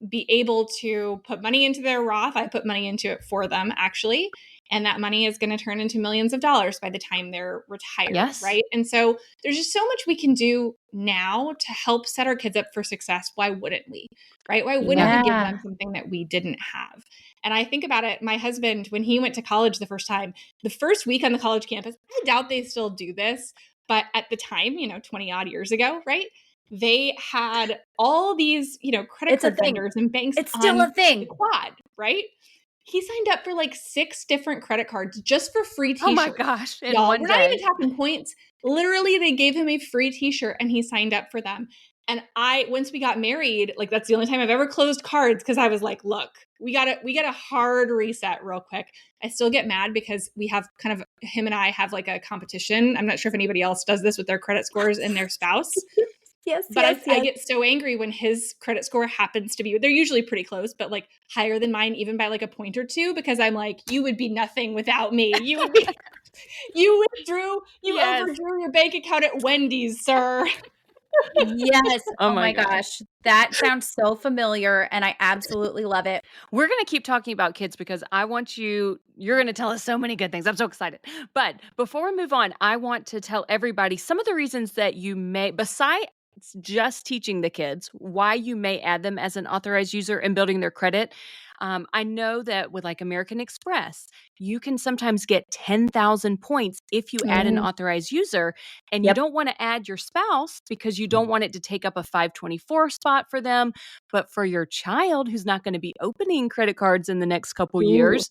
be able to put money into their Roth. I put money into it for them, actually. And that money is going to turn into millions of dollars by the time they're retired. Yes. Right. And so there's just so much we can do now to help set our kids up for success. Why wouldn't we? Right. Why wouldn't we give them something that we didn't have? And I think about it. My husband, when he went to college the first time, the first week on the college campus, I doubt they still do this. But at the time, 20 odd years ago, right? They had all these, credit card vendors and banks. It's still a thing. The quad, right? He signed up for like 6 different credit cards just for free t-shirts. Oh my gosh. Y'all, we're not even talking points. Literally, they gave him a free t-shirt and he signed up for them. And once we got married, like that's the only time I've ever closed cards because I was like, look, we got a hard reset real quick. I still get mad because we have him and I have like a competition. I'm not sure if anybody else does this with their credit scores and their spouse. Yes, but I get so angry when his credit score happens to be, they're usually pretty close, but like higher than mine, even by like a point or two, because I'm like, you would be nothing without me. You would be, you overdrew your bank account at Wendy's, sir. Yes. Oh my gosh. That sounds so familiar and I absolutely love it. We're going to keep talking about kids because you're going to tell us so many good things. I'm so excited. But before we move on, I want to tell everybody some of the reasons that you may, besides just teaching the kids, why you may add them as an authorized user and building their credit. I know that with like American Express, you can sometimes get 10,000 points if you add an authorized user, and you don't want to add your spouse because you don't want it to take up a 524 spot for them. But for your child who's not going to be opening credit cards in the next couple years,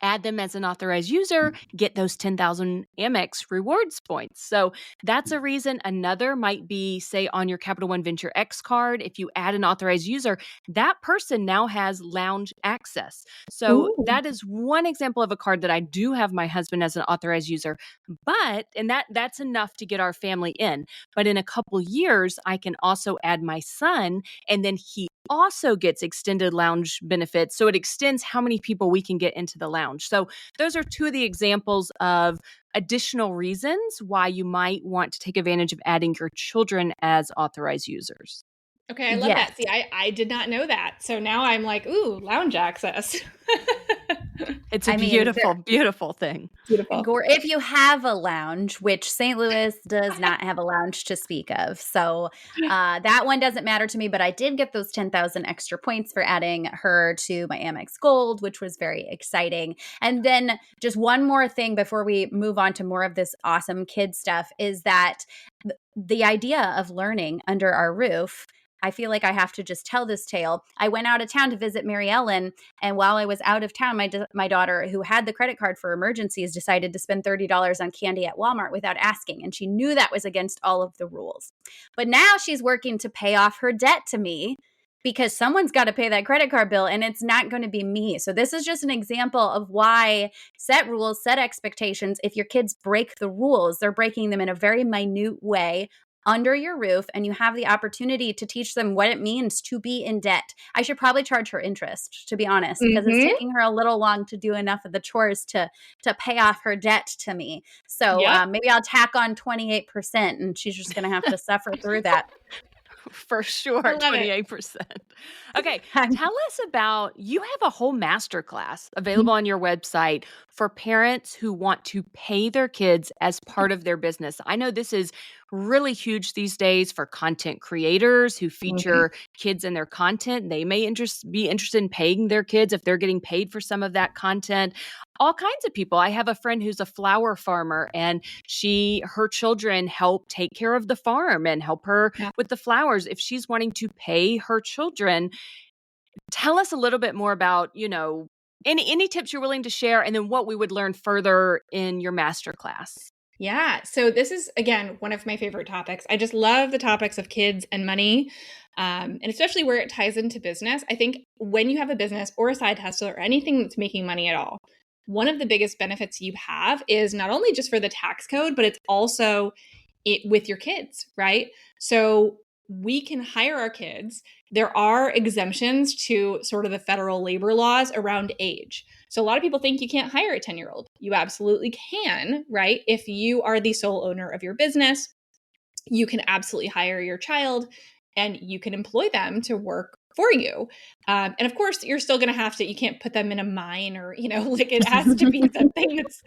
add them as an authorized user, get those 10,000 Amex rewards points. So that's a reason. Another might be, say, on your Capital One Venture X card, if you add an authorized user, that person now has lounge access. So that is one example of a card that I do have my husband as an authorized user. And that's enough to get our family in. But in a couple years, I can also add my son, and then he also gets extended lounge benefits. So it extends how many people we can get into the lounge. So those are 2 of the examples of additional reasons why you might want to take advantage of adding your children as authorized users. Okay, I love that. See, I did not know that. So now I'm like, ooh, lounge access. It's a I mean, beautiful, beautiful thing. Beautiful. if you have a lounge, which St. Louis does not have a lounge to speak of. So that one doesn't matter to me, but I did get those 10,000 extra points for adding her to my Amex Gold, which was very exciting. And then just one more thing before we move on to more of this awesome kid stuff is that the idea of learning under our roof, I feel like I have to just tell this tale. I went out of town to visit Mary Ellen, and while I was out of town, my daughter, who had the credit card for emergencies, decided to spend $30 on candy at Walmart without asking, and she knew that was against all of the rules. But now she's working to pay off her debt to me because someone's got to pay that credit card bill, and it's not going to be me. So this is just an example of why set rules, set expectations. If your kids break the rules, they're breaking them in a very minute way under your roof, and you have the opportunity to teach them what it means to be in debt. I should probably charge her interest, to be honest, because it's taking her a little long to do enough of the chores to pay off her debt to me. So Yep. maybe I'll tack on 28%, and she's just going to have to suffer through that. For sure, I love it. 28%. Okay, tell us about, you have a whole masterclass available on your website for parents who want to pay their kids as part of their business. I know this is really huge these days for content creators who feature kids in their content. They may be interested in paying their kids if they're getting paid for some of that content. All kinds of people. I have a friend who's a flower farmer, and her children help take care of the farm and help her with the flowers. If she's wanting to pay her children, tell us a little bit more about, any tips you're willing to share, and then what we would learn further in your masterclass. Yeah. So this is, again, one of my favorite topics. I just love the topics of kids and money, and especially where it ties into business. I think when you have a business or a side hustle or anything that's making money at all, one of the biggest benefits you have is not only just for the tax code, but it's also with your kids, right? So we can hire our kids. There are exemptions to sort of the federal labor laws around age. So a lot of people think you can't hire a 10-year-old. You absolutely can, right? If you are the sole owner of your business, you can absolutely hire your child and you can employ them to work for you. And of course, you're still going to have to, you can't put them in a mine or, like it has to be something that's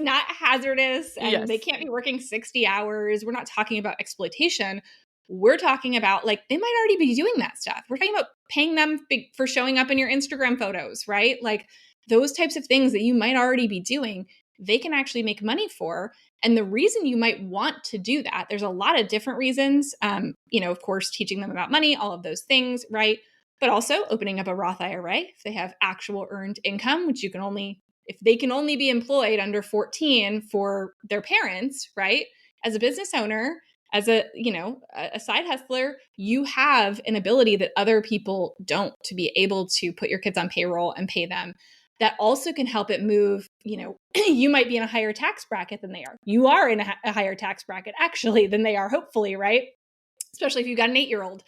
not hazardous, and they can't be working 60 hours. We're not talking about exploitation. We're talking about, like, they might already be doing that stuff. We're talking about paying them for showing up in your Instagram photos, right? Like those types of things that you might already be doing, they can actually make money for. And the reason you might want to do that, there's a lot of different reasons. Of course, teaching them about money, all of those things, right? But also opening up a Roth IRA if they have actual earned income, which if they can only be employed under 14 for their parents, right? As a business owner, as a side hustler, you have an ability that other people don't, to be able to put your kids on payroll and pay them. That also can help it move. You might be in a higher tax bracket than they are. You are in a higher tax bracket, actually, than they are, hopefully, right? Especially if you've got an 8-year-old.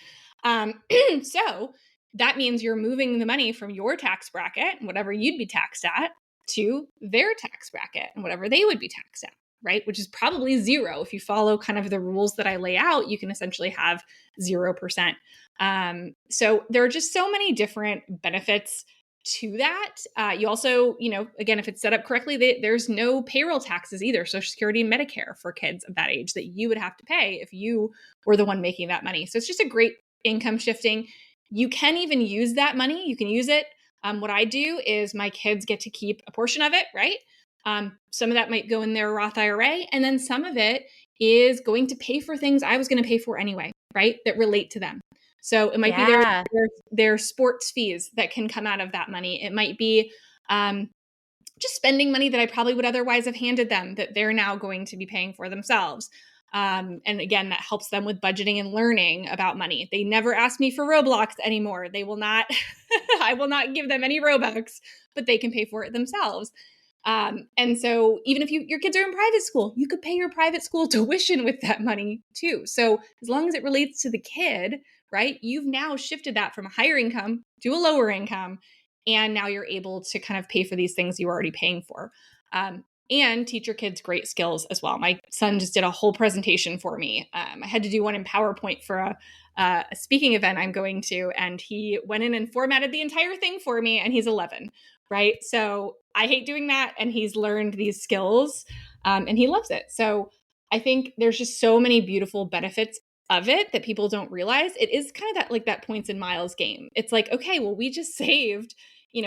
So that means you're moving the money from your tax bracket, whatever you'd be taxed at, to their tax bracket and whatever they would be taxed at, right? Which is probably zero. If you follow kind of the rules that I lay out, you can essentially have 0%. So there are just so many different benefits to that. You also, again, if it's set up correctly, there's no payroll taxes either, Social Security and Medicare for kids of that age that you would have to pay if you were the one making that money. So it's just a great income shifting. You can even use that money. You can use it. What I do is my kids get to keep a portion of it, right? Some of that might go in their Roth IRA, and then some of it is going to pay for things I was going to pay for anyway, right? That relate to them. So it might be their sports fees that can come out of that money. It might be just spending money that I probably would otherwise have handed them that they're now going to be paying for themselves. And again, that helps them with budgeting and learning about money. They never ask me for Roblox anymore. They will not, I will not give them any Robux, but they can pay for it themselves. And so even if your kids are in private school, you could pay your private school tuition with that money too. So as long as it relates to the kid, right, you've now shifted that from a higher income to a lower income. And now you're able to kind of pay for these things you were already paying for. and teach your kids great skills as well. My son just did a whole presentation for me. I had to do one in PowerPoint for a speaking event I'm going to, and he went in and formatted the entire thing for me, and he's 11, right? So I hate doing that, and he's learned these skills, and he loves it. So I think there's just so many beautiful benefits of it that people don't realize. It is kind of that like that points and miles game. It's like, okay, well, we just saved,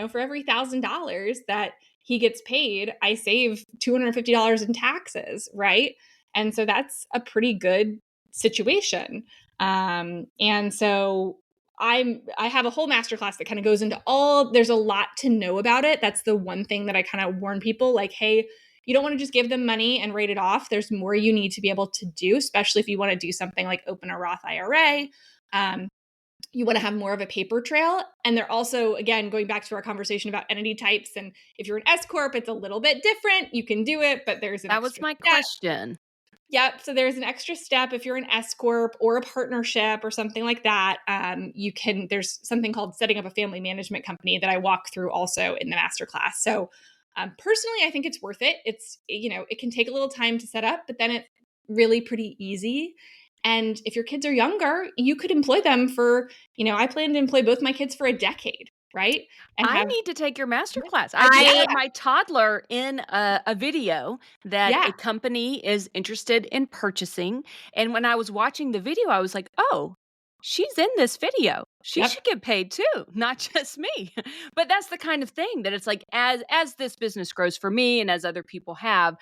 for every $1,000 that he gets paid, I save $250 in taxes, right? And so that's a pretty good situation. And so I have a whole masterclass that kind of goes into there's a lot to know about it. That's the one thing that I kind of warn people, like, hey, you don't want to just give them money and write it off. There's more you need to be able to do, especially if you want to do something like open a Roth IRA. You want to have more of a paper trail. And they're also, again, going back to our conversation about entity types. And if you're an S-Corp, it's a little bit different. You can do it, but there's That was my question. Yep. So there's an extra step if you're an S-Corp or a partnership or something like that. There's something called setting up a family management company that I walk through also in the masterclass. So personally, I think it's worth it. It's, it can take a little time to set up, but then it's really pretty easy. And if your kids are younger, you could employ them for, I plan to employ both my kids for a decade, right? And I need to take your masterclass. I had my toddler in a video that a company is interested in purchasing. And when I was watching the video, I was like, oh, she's in this video. She should get paid too, not just me. But that's the kind of thing that it's like, as this business grows for me and as other people have,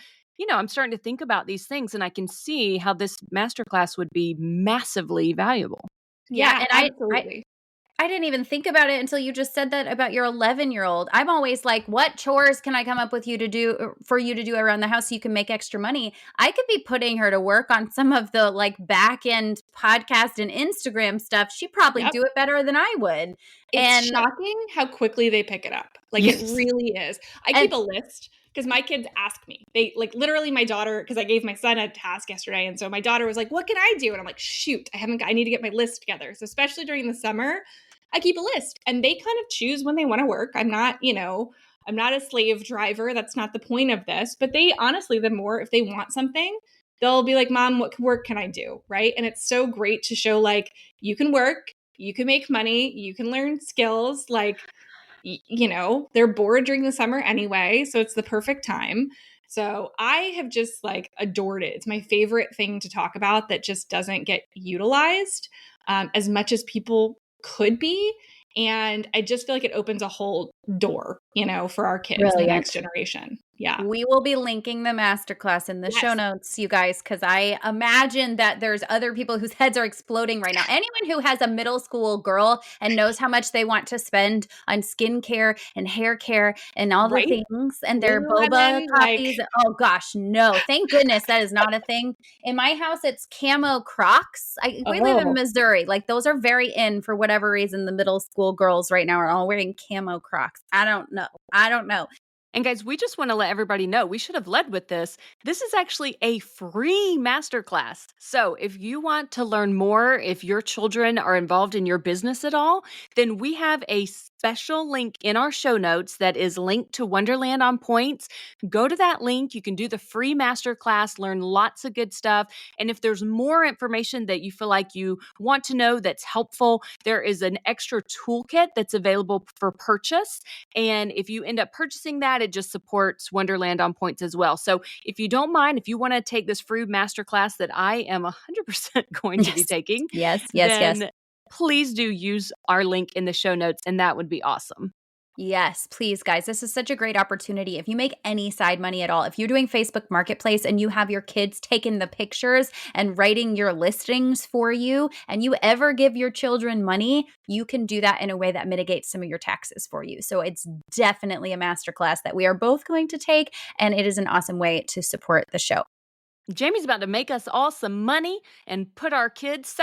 I'm starting to think about these things, and I can see how this masterclass would be massively valuable. Yeah, and absolutely. I didn't even think about it until you just said that about your 11-year-old. I'm always like, what chores can I come up with for you to do around the house so you can make extra money? I could be putting her to work on some of the like back end podcast and Instagram stuff. She'd probably do it better than I would. It's shocking how quickly they pick it up. Like it really is. I keep a list because my kids ask me. They like literally my daughter, because I gave my son a task yesterday. And so my daughter was like, what can I do? And I'm like, shoot, I need to get my list together. So especially during the summer, I keep a list and they kind of choose when they want to work. I'm not a slave driver. That's not the point of this. But they honestly, if they want something, they'll be like, Mom, what work can I do? Right. And it's so great to show like you can work, you can make money, you can learn skills. Like, they're bored during the summer anyway. So it's the perfect time. So I have just like adored it. It's my favorite thing to talk about that just doesn't get utilized as much as people could be. And I just feel like it opens a whole door, for our kids, the next generation. Yeah. We will be linking the masterclass in the show notes, you guys, because I imagine that there's other people whose heads are exploding right now. Anyone who has a middle school girl and knows how much they want to spend on skincare and hair care and all the things and their boba coffees. Oh gosh, no. Thank goodness that is not a thing. In my house, it's camo Crocs. We live in Missouri. Like those are very in for whatever reason. The middle school girls right now are all wearing camo Crocs. I don't know. And guys, we just want to let everybody know, we should have led with this. This is actually a free masterclass. So if you want to learn more, if your children are involved in your business at all, then we have a special link in our show notes that is linked to Wonderland on Points. Go to that link. You can do the free masterclass, learn lots of good stuff. And if there's more information that you feel like you want to know that's helpful, there is an extra toolkit that's available for purchase. And if you end up purchasing that, it just supports Wonderland on Points as well. So if you don't mind, if you want to take this free masterclass that I am 100% going to be taking, yes, please do use our link in the show notes, and that would be awesome. Yes, please, guys. This is such a great opportunity. If you make any side money at all, if you're doing Facebook Marketplace and you have your kids taking the pictures and writing your listings for you, and you ever give your children money, you can do that in a way that mitigates some of your taxes for you. So it's definitely a masterclass that we are both going to take, and it is an awesome way to support the show. Jamie's about to make us all some money and set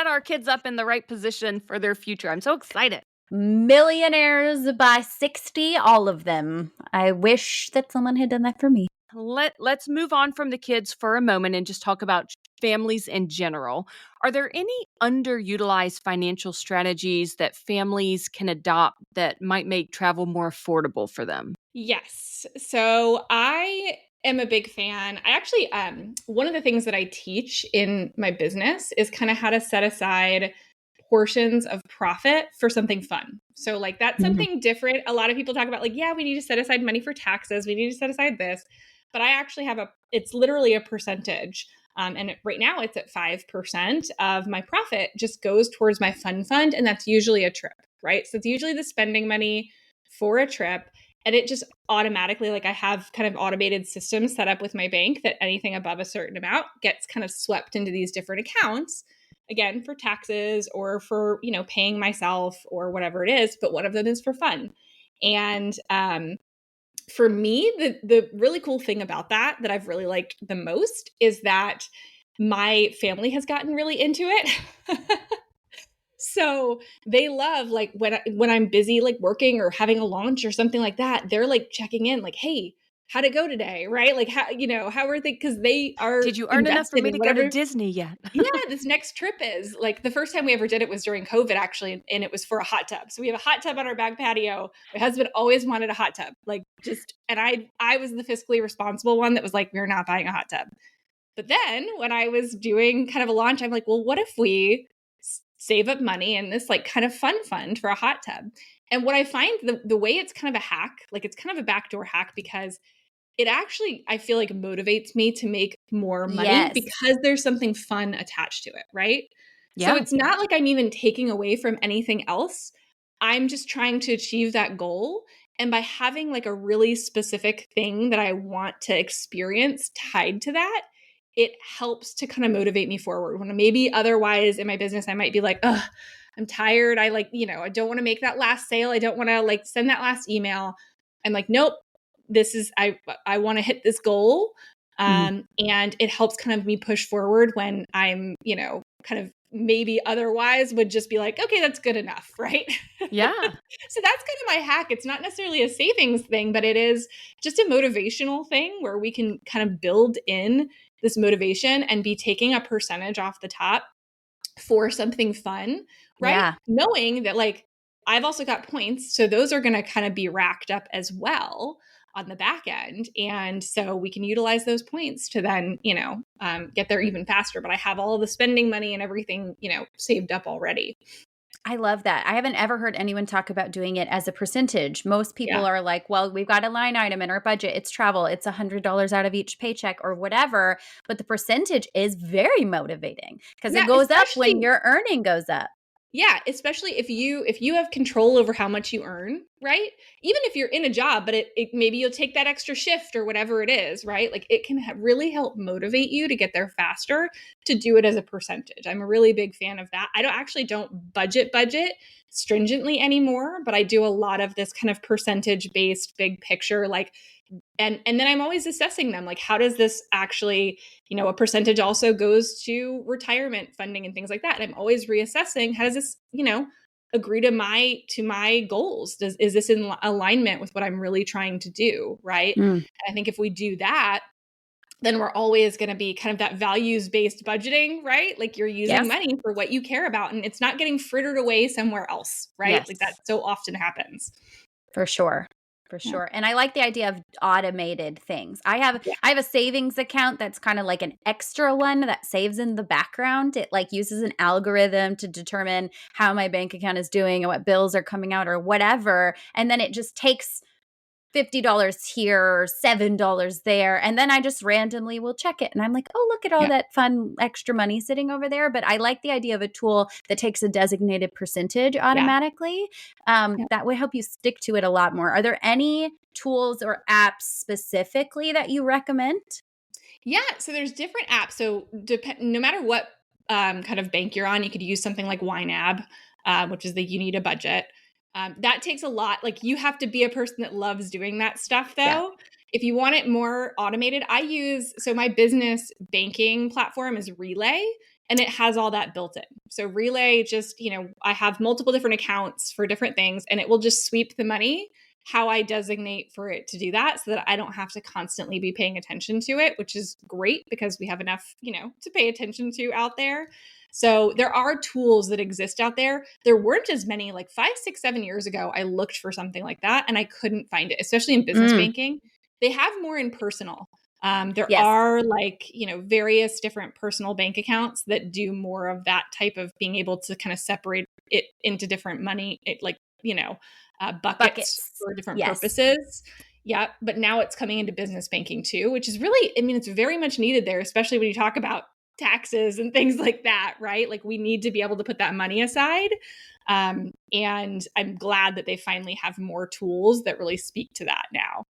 our kids up in the right position for their future. I'm so excited. Millionaires by 60, all of them. I wish that someone had done that for me. Let's move on from the kids for a moment and just talk about families in general. Are there any underutilized financial strategies that families can adopt that might make travel more affordable for them? Yes. So I am a big fan. I actually, one of the things that I teach in my business is kind of how to set aside portions of profit for something fun. So, like, that's Mhm. something different. A lot of people talk about, like, yeah, we need to set aside money for taxes, we need to set aside this. But I actually have it's literally a percentage. Right now it's at 5% of my profit just goes towards my fun fund. And that's usually a trip, right? So it's usually the spending money for a trip. And it just automatically, like, I have kind of automated systems set up with my bank that anything above a certain amount gets kind of swept into these different accounts, again, for taxes or for, paying myself or whatever it is. But one of them is for fun. And for me, the really cool thing about that I've really liked the most is that my family has gotten really into it. So they love, like, when I'm busy, like, working or having a launch or something like that, they're like checking in, like, hey, how'd it go today? Right? Like, how are they? Because they are Did you earn enough for invested me in to go to whatever. Disney yet? Yeah, this next trip is like the first time we ever did it was during COVID, actually, and it was for a hot tub. So we have a hot tub on our back patio. My husband always wanted a hot tub, like, and I was the fiscally responsible one that was like, we're not buying a hot tub. But then when I was doing kind of a launch, I'm like, well, what if we save up money in this, like, kind of fun fund for a hot tub? And what I find, the way it's kind of a hack, like, it's kind of a backdoor hack, because it actually, I feel like, motivates me to make more money Yes. because there's something fun attached to it, right? So Yeah. it's not like I'm even taking away from anything else. I'm just trying to achieve that goal. And by having, like, a really specific thing that I want to experience tied to that, it helps to kind of motivate me forward. When maybe otherwise in my business, I might be like, ugh, I'm tired. I don't want to make that last sale. I don't want to, like, send that last email. I'm like, nope, I want to hit this goal. Mhm. And it helps kind of me push forward when I'm, kind of maybe otherwise would just be like, okay, that's good enough, right? Yeah. So that's kind of my hack. It's not necessarily a savings thing, but it is just a motivational thing where we can kind of build in this motivation and be taking a percentage off the top for something fun, right? Yeah. Knowing that, like, I've also got points, so those are going to kind of be racked up as well on the back end. And so we can utilize those points to then, get there even faster. But I have all the spending money and everything, saved up already. I love that. I haven't ever heard anyone talk about doing it as a percentage. Most people Yeah. are like, well, we've got a line item in our budget. It's travel. It's $100 out of each paycheck or whatever. But the percentage is very motivating because it Yeah, goes up when especially your earning goes up. Yeah, especially if you have control over how much you earn, right? Even if you're in a job, but it maybe you'll take that extra shift or whatever it is, right? Like, it can really help motivate you to get there faster, to do it as a percentage. I'm a really big fan of that. I don't budget stringently anymore, but I do a lot of this kind of percentage based big picture, like, and then I'm always assessing them, like, how does this actually, a percentage also goes to retirement funding and things like that, and I'm always reassessing, how does this, agree to my goals? Is this in alignment with what I'm really trying to do, right? Mm. And I think if we do that, then we're always going to be kind of that values based budgeting, right? Like, you're using Yes, money for what you care about, and it's not getting frittered away somewhere else, right? Like, that Yes. so often happens. for sure. For Yeah. sure. And I like the idea of automated things. I have a savings account that's kind of like an extra one that saves in the background. It, like, uses an algorithm to determine how my bank account is doing and what bills are coming out or whatever. And then it just takes $50 here, $7 there. And then I just randomly will check it. And I'm like, oh, look at all Yeah. that fun extra money sitting over there. But I like the idea of a tool that takes a designated percentage Yeah. automatically. Yeah. That would help you stick to it a lot more. Are there any tools or apps specifically that you recommend? Yeah, so there's different apps. So no matter what kind of bank you're on, you could use something like YNAB, which is the you need a budget. That takes a lot. Like, you have to be a person that loves doing that stuff, Yeah. though. If you want it more automated, so my business banking platform is Relay, and it has all that built in. So Relay just, I have multiple different accounts for different things, and it will just sweep the money how I designate for it to do that so that I don't have to constantly be paying attention to it, which is great because we have enough, to pay attention to out there. So there are tools that exist out there. There weren't as many like 5, 6, 7 years ago. I looked for something like that and I couldn't find it, especially in business banking. They have more in personal. There Yes. are various different personal bank accounts that do more of that type of being able to kind of separate it into different money, buckets for different Yes. purposes. Yeah. But now it's coming into business banking too, which is really, it's very much needed there, especially when you talk about taxes and things like that, right? Like we need to be able to put that money aside. And I'm glad that they finally have more tools that really speak to that now.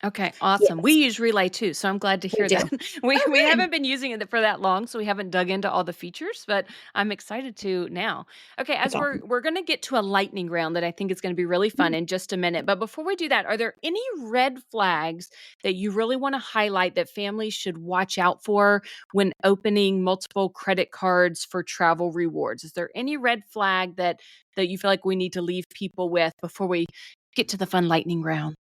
Okay, awesome. Yes. We use Relay too, so I'm glad to hear that. We Oh, good. haven't been using it for that long, so we haven't dug into all the features, but I'm excited to now. Okay, as That's awesome. we're going to get to a lightning round that I think is going to be really fun in just a minute. But before we do that, are there any red flags that you really want to highlight that families should watch out for when opening multiple credit cards for travel rewards? Is there any red flag that you feel like we need to leave people with before we get to the fun lightning round?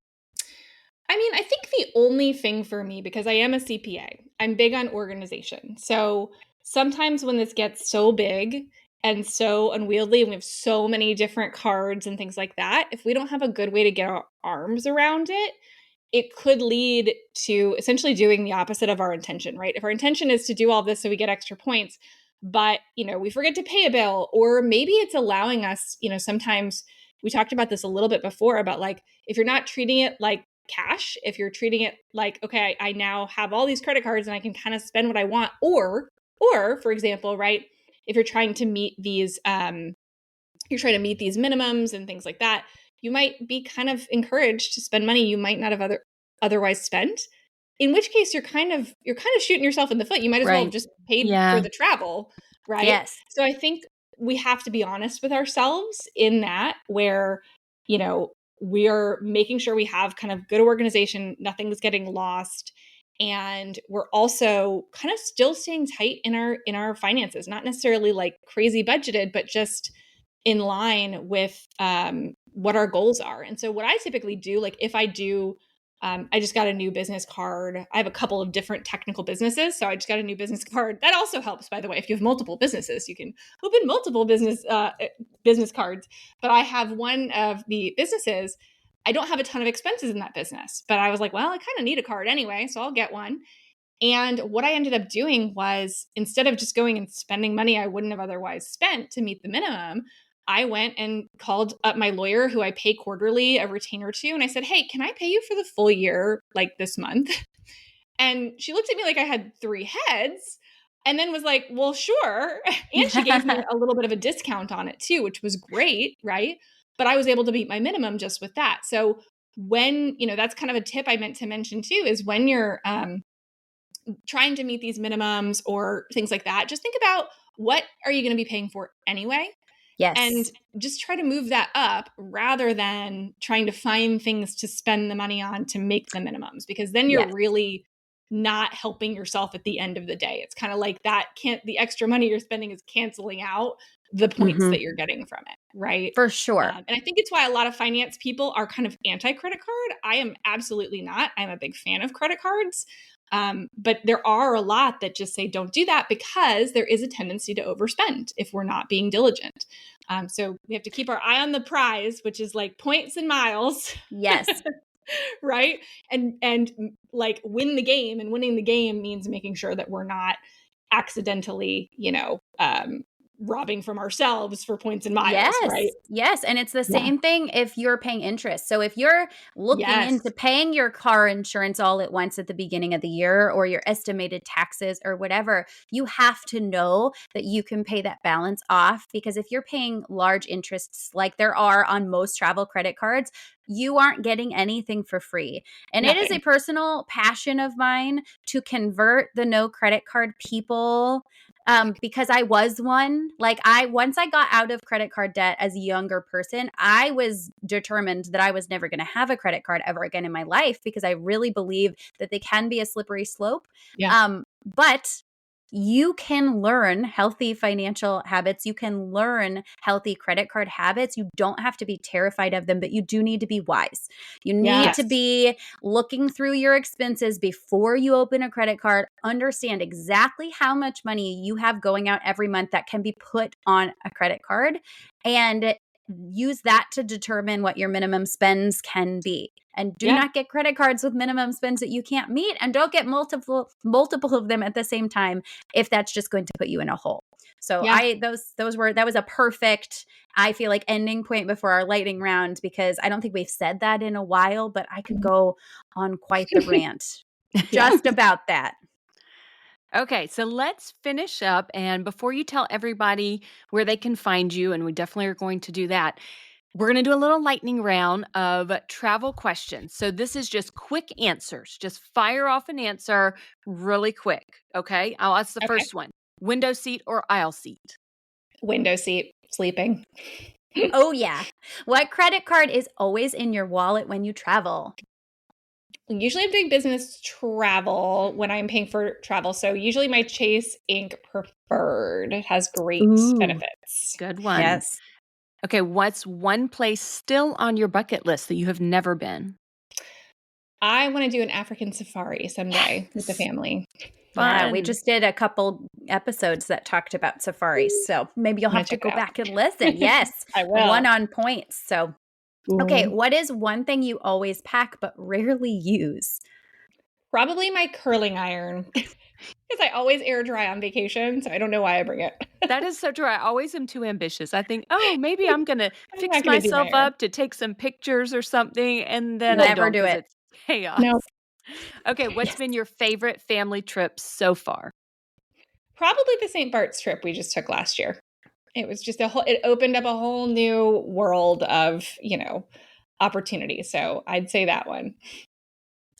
I think the only thing for me, because I am a CPA, I'm big on organization. So sometimes when this gets so big and so unwieldy and we have so many different cards and things like that, if we don't have a good way to get our arms around it, it could lead to essentially doing the opposite of our intention, right? If our intention is to do all this so we get extra points, but we forget to pay a bill, or maybe it's allowing us, sometimes we talked about this a little bit before about like if you're not treating it like cash, if you're treating it like, okay, I now have all these credit cards and I can kind of spend what I want, or for example, right, if you're trying to meet these minimums and things like that, you might be kind of encouraged to spend money you might not have otherwise spent. In which case you're kind of shooting yourself in the foot. You might as well have Right. just paid Yeah. for the travel, right? Yes. So I think we have to be honest with ourselves in that, where, we are making sure we have kind of good organization, nothing's getting lost, and we're also kind of still staying tight in our finances, not necessarily like crazy budgeted, but just in line with what our goals are. And so what I typically do, like if I do, I just got a new business card. I have a couple of different technical businesses. So I just got a new business card. That also helps, by the way. If you have multiple businesses, you can open multiple business cards. But I have one of the businesses. I don't have a ton of expenses in that business, but I was like, well, I kind of need a card anyway, so I'll get one. And what I ended up doing was, instead of just going and spending money I wouldn't have otherwise spent to meet the minimum, I went and called up my lawyer, who I pay quarterly, a retainer to, and I said, hey, can I pay you for the full year, like this month? And she looked at me like I had three heads and then was like, well, sure. And she gave me a little bit of a discount on it too, which was great, right? But I was able to meet my minimum just with that. So when, that's kind of a tip I meant to mention too, is when you're trying to meet these minimums or things like that, just think about, what are you going to be paying for anyway? Yes. And just try to move that up rather than trying to find things to spend the money on to make the minimums, because then you're Yes. really not helping yourself at the end of the day. It's kind of like the extra money you're spending is canceling out the points that you're getting from it, right? For sure. And I think it's why a lot of finance people are kind of anti-credit card. I am absolutely not. I'm a big fan of credit cards. But there are a lot that just say don't do that, because there is a tendency to overspend if we're not being diligent. So we have to keep our eye on the prize, which is like points and miles. Yes. Right. And like win the game, and winning the game means making sure that we're not accidentally, robbing from ourselves for points and miles. Yes. Right. Yes. And it's the same thing if you're paying interest. So if you're looking Yes. into paying your car insurance all at once at the beginning of the year, or your estimated taxes or whatever, you have to know that you can pay that balance off, because if you're paying large interests like there are on most travel credit cards, you aren't getting anything for free. And it is Nothing. a personal passion of mine to convert the no credit card people, because I was one. Like once I got out of credit card debt as a younger person, I was determined that I was never going to have a credit card ever again in my life, because I really believe that they can be a slippery slope. Yeah. But you can learn healthy financial habits. You can learn healthy credit card habits. You don't have to be terrified of them, but you do need to be wise. You need to be looking through your expenses before you open a credit card. Understand exactly how much money you have going out every month that can be put on a credit card, and use that to determine what your minimum spends can be. And do not get credit cards with minimum spends that you can't meet, and don't get multiple of them at the same time if that's just going to put you in a hole. So that was a perfect, I feel like, ending point before our lightning round, because I don't think we've said that in a while, but I could go on quite the rant just about that. Okay, so let's finish up. And before you tell everybody where they can find you, and we definitely are going to do that, we're going to do a little lightning round of travel questions. So this is just quick answers. Just fire off an answer really quick. Okay, I'll ask the first one. Window seat or aisle seat? Window seat, sleeping. Oh, yeah. What credit card is always in your wallet when you travel? Usually I'm doing business travel when I'm paying for travel. So usually my Chase Inc. Preferred. It has great benefits. Good one. Yes. Okay, what's one place still on your bucket list that you have never been? I want to do an African safari someday with the family. Yeah, we just did a couple episodes that talked about safaris. So maybe you'll have to go back and listen. Yes. I will. One on points. So, okay, what is one thing you always pack but rarely use? Probably my curling iron. Because I always air dry on vacation, so I don't know why I bring it. That is so true. I always am too ambitious. I think, maybe I'm going to fix myself up to take some pictures or something, and then I don't do it. It's chaos. No. Okay, what's been your favorite family trip so far? Probably the St. Bart's trip we just took last year. It was just it opened up a whole new world of, opportunity. So I'd say that one.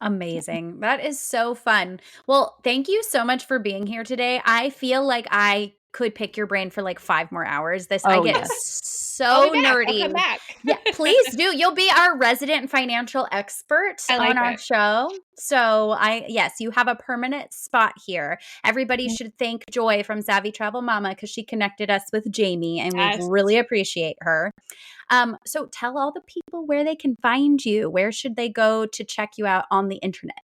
Amazing. That is so fun. Well, thank you so much for being here today. I feel like I could pick your brain for like 5 more hours. I get so nerdy. I'll come back. Yeah, please do. You'll be our resident financial expert on our show. So yes, you have a permanent spot here. Everybody should thank Joy from Savvy Travel Mama, because she connected us with Jamie, and we really appreciate her. So tell all the people where they can find you. Where should they go to check you out on the internet?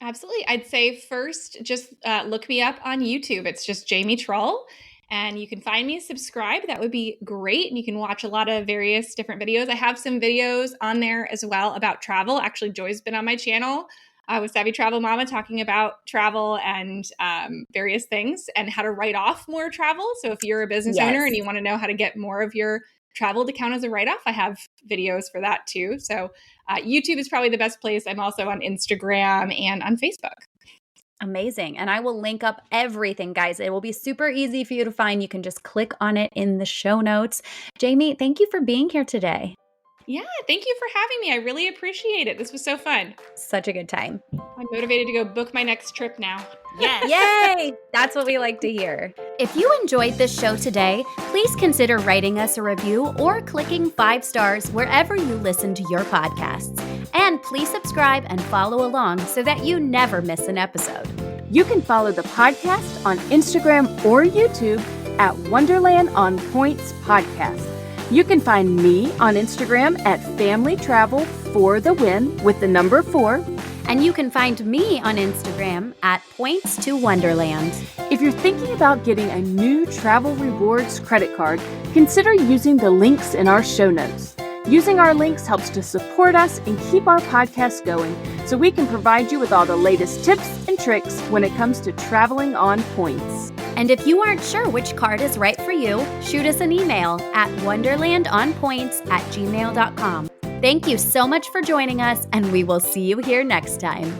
Absolutely. I'd say first, just look me up on YouTube. It's just Jamie Trull. And you can find me, subscribe. That would be great. And you can watch a lot of various different videos. I have some videos on there as well about travel. Actually, Joy's been on my channel with Savvy Travel Mama talking about travel and various things and how to write off more travel. So if you're a business owner and you want to know how to get more of your travel to count as a write-off, I have videos for that too. So YouTube is probably the best place. I'm also on Instagram and on Facebook. Amazing. And I will link up everything, guys. It will be super easy for you to find. You can just click on it in the show notes. Jamie, thank you for being here today. Yeah, thank you for having me. I really appreciate it. This was so fun. Such a good time. I'm motivated to go book my next trip now. Yes. Yay! That's what we like to hear. If you enjoyed this show today, please consider writing us a review or clicking 5 stars wherever you listen to your podcasts. And please subscribe and follow along so that you never miss an episode. You can follow the podcast on Instagram or YouTube at Wonderland on Points Podcast. You can find me on Instagram at Family Travel for the Win with the number 4. And you can find me on Instagram at Points to Wonderland. If you're thinking about getting a new travel rewards credit card, consider using the links in our show notes. Using our links helps to support us and keep our podcast going, so we can provide you with all the latest tips and tricks when it comes to traveling on points. And if you aren't sure which card is right for you, shoot us an email at wonderlandonpoints@gmail.com. Thank you so much for joining us, and we will see you here next time.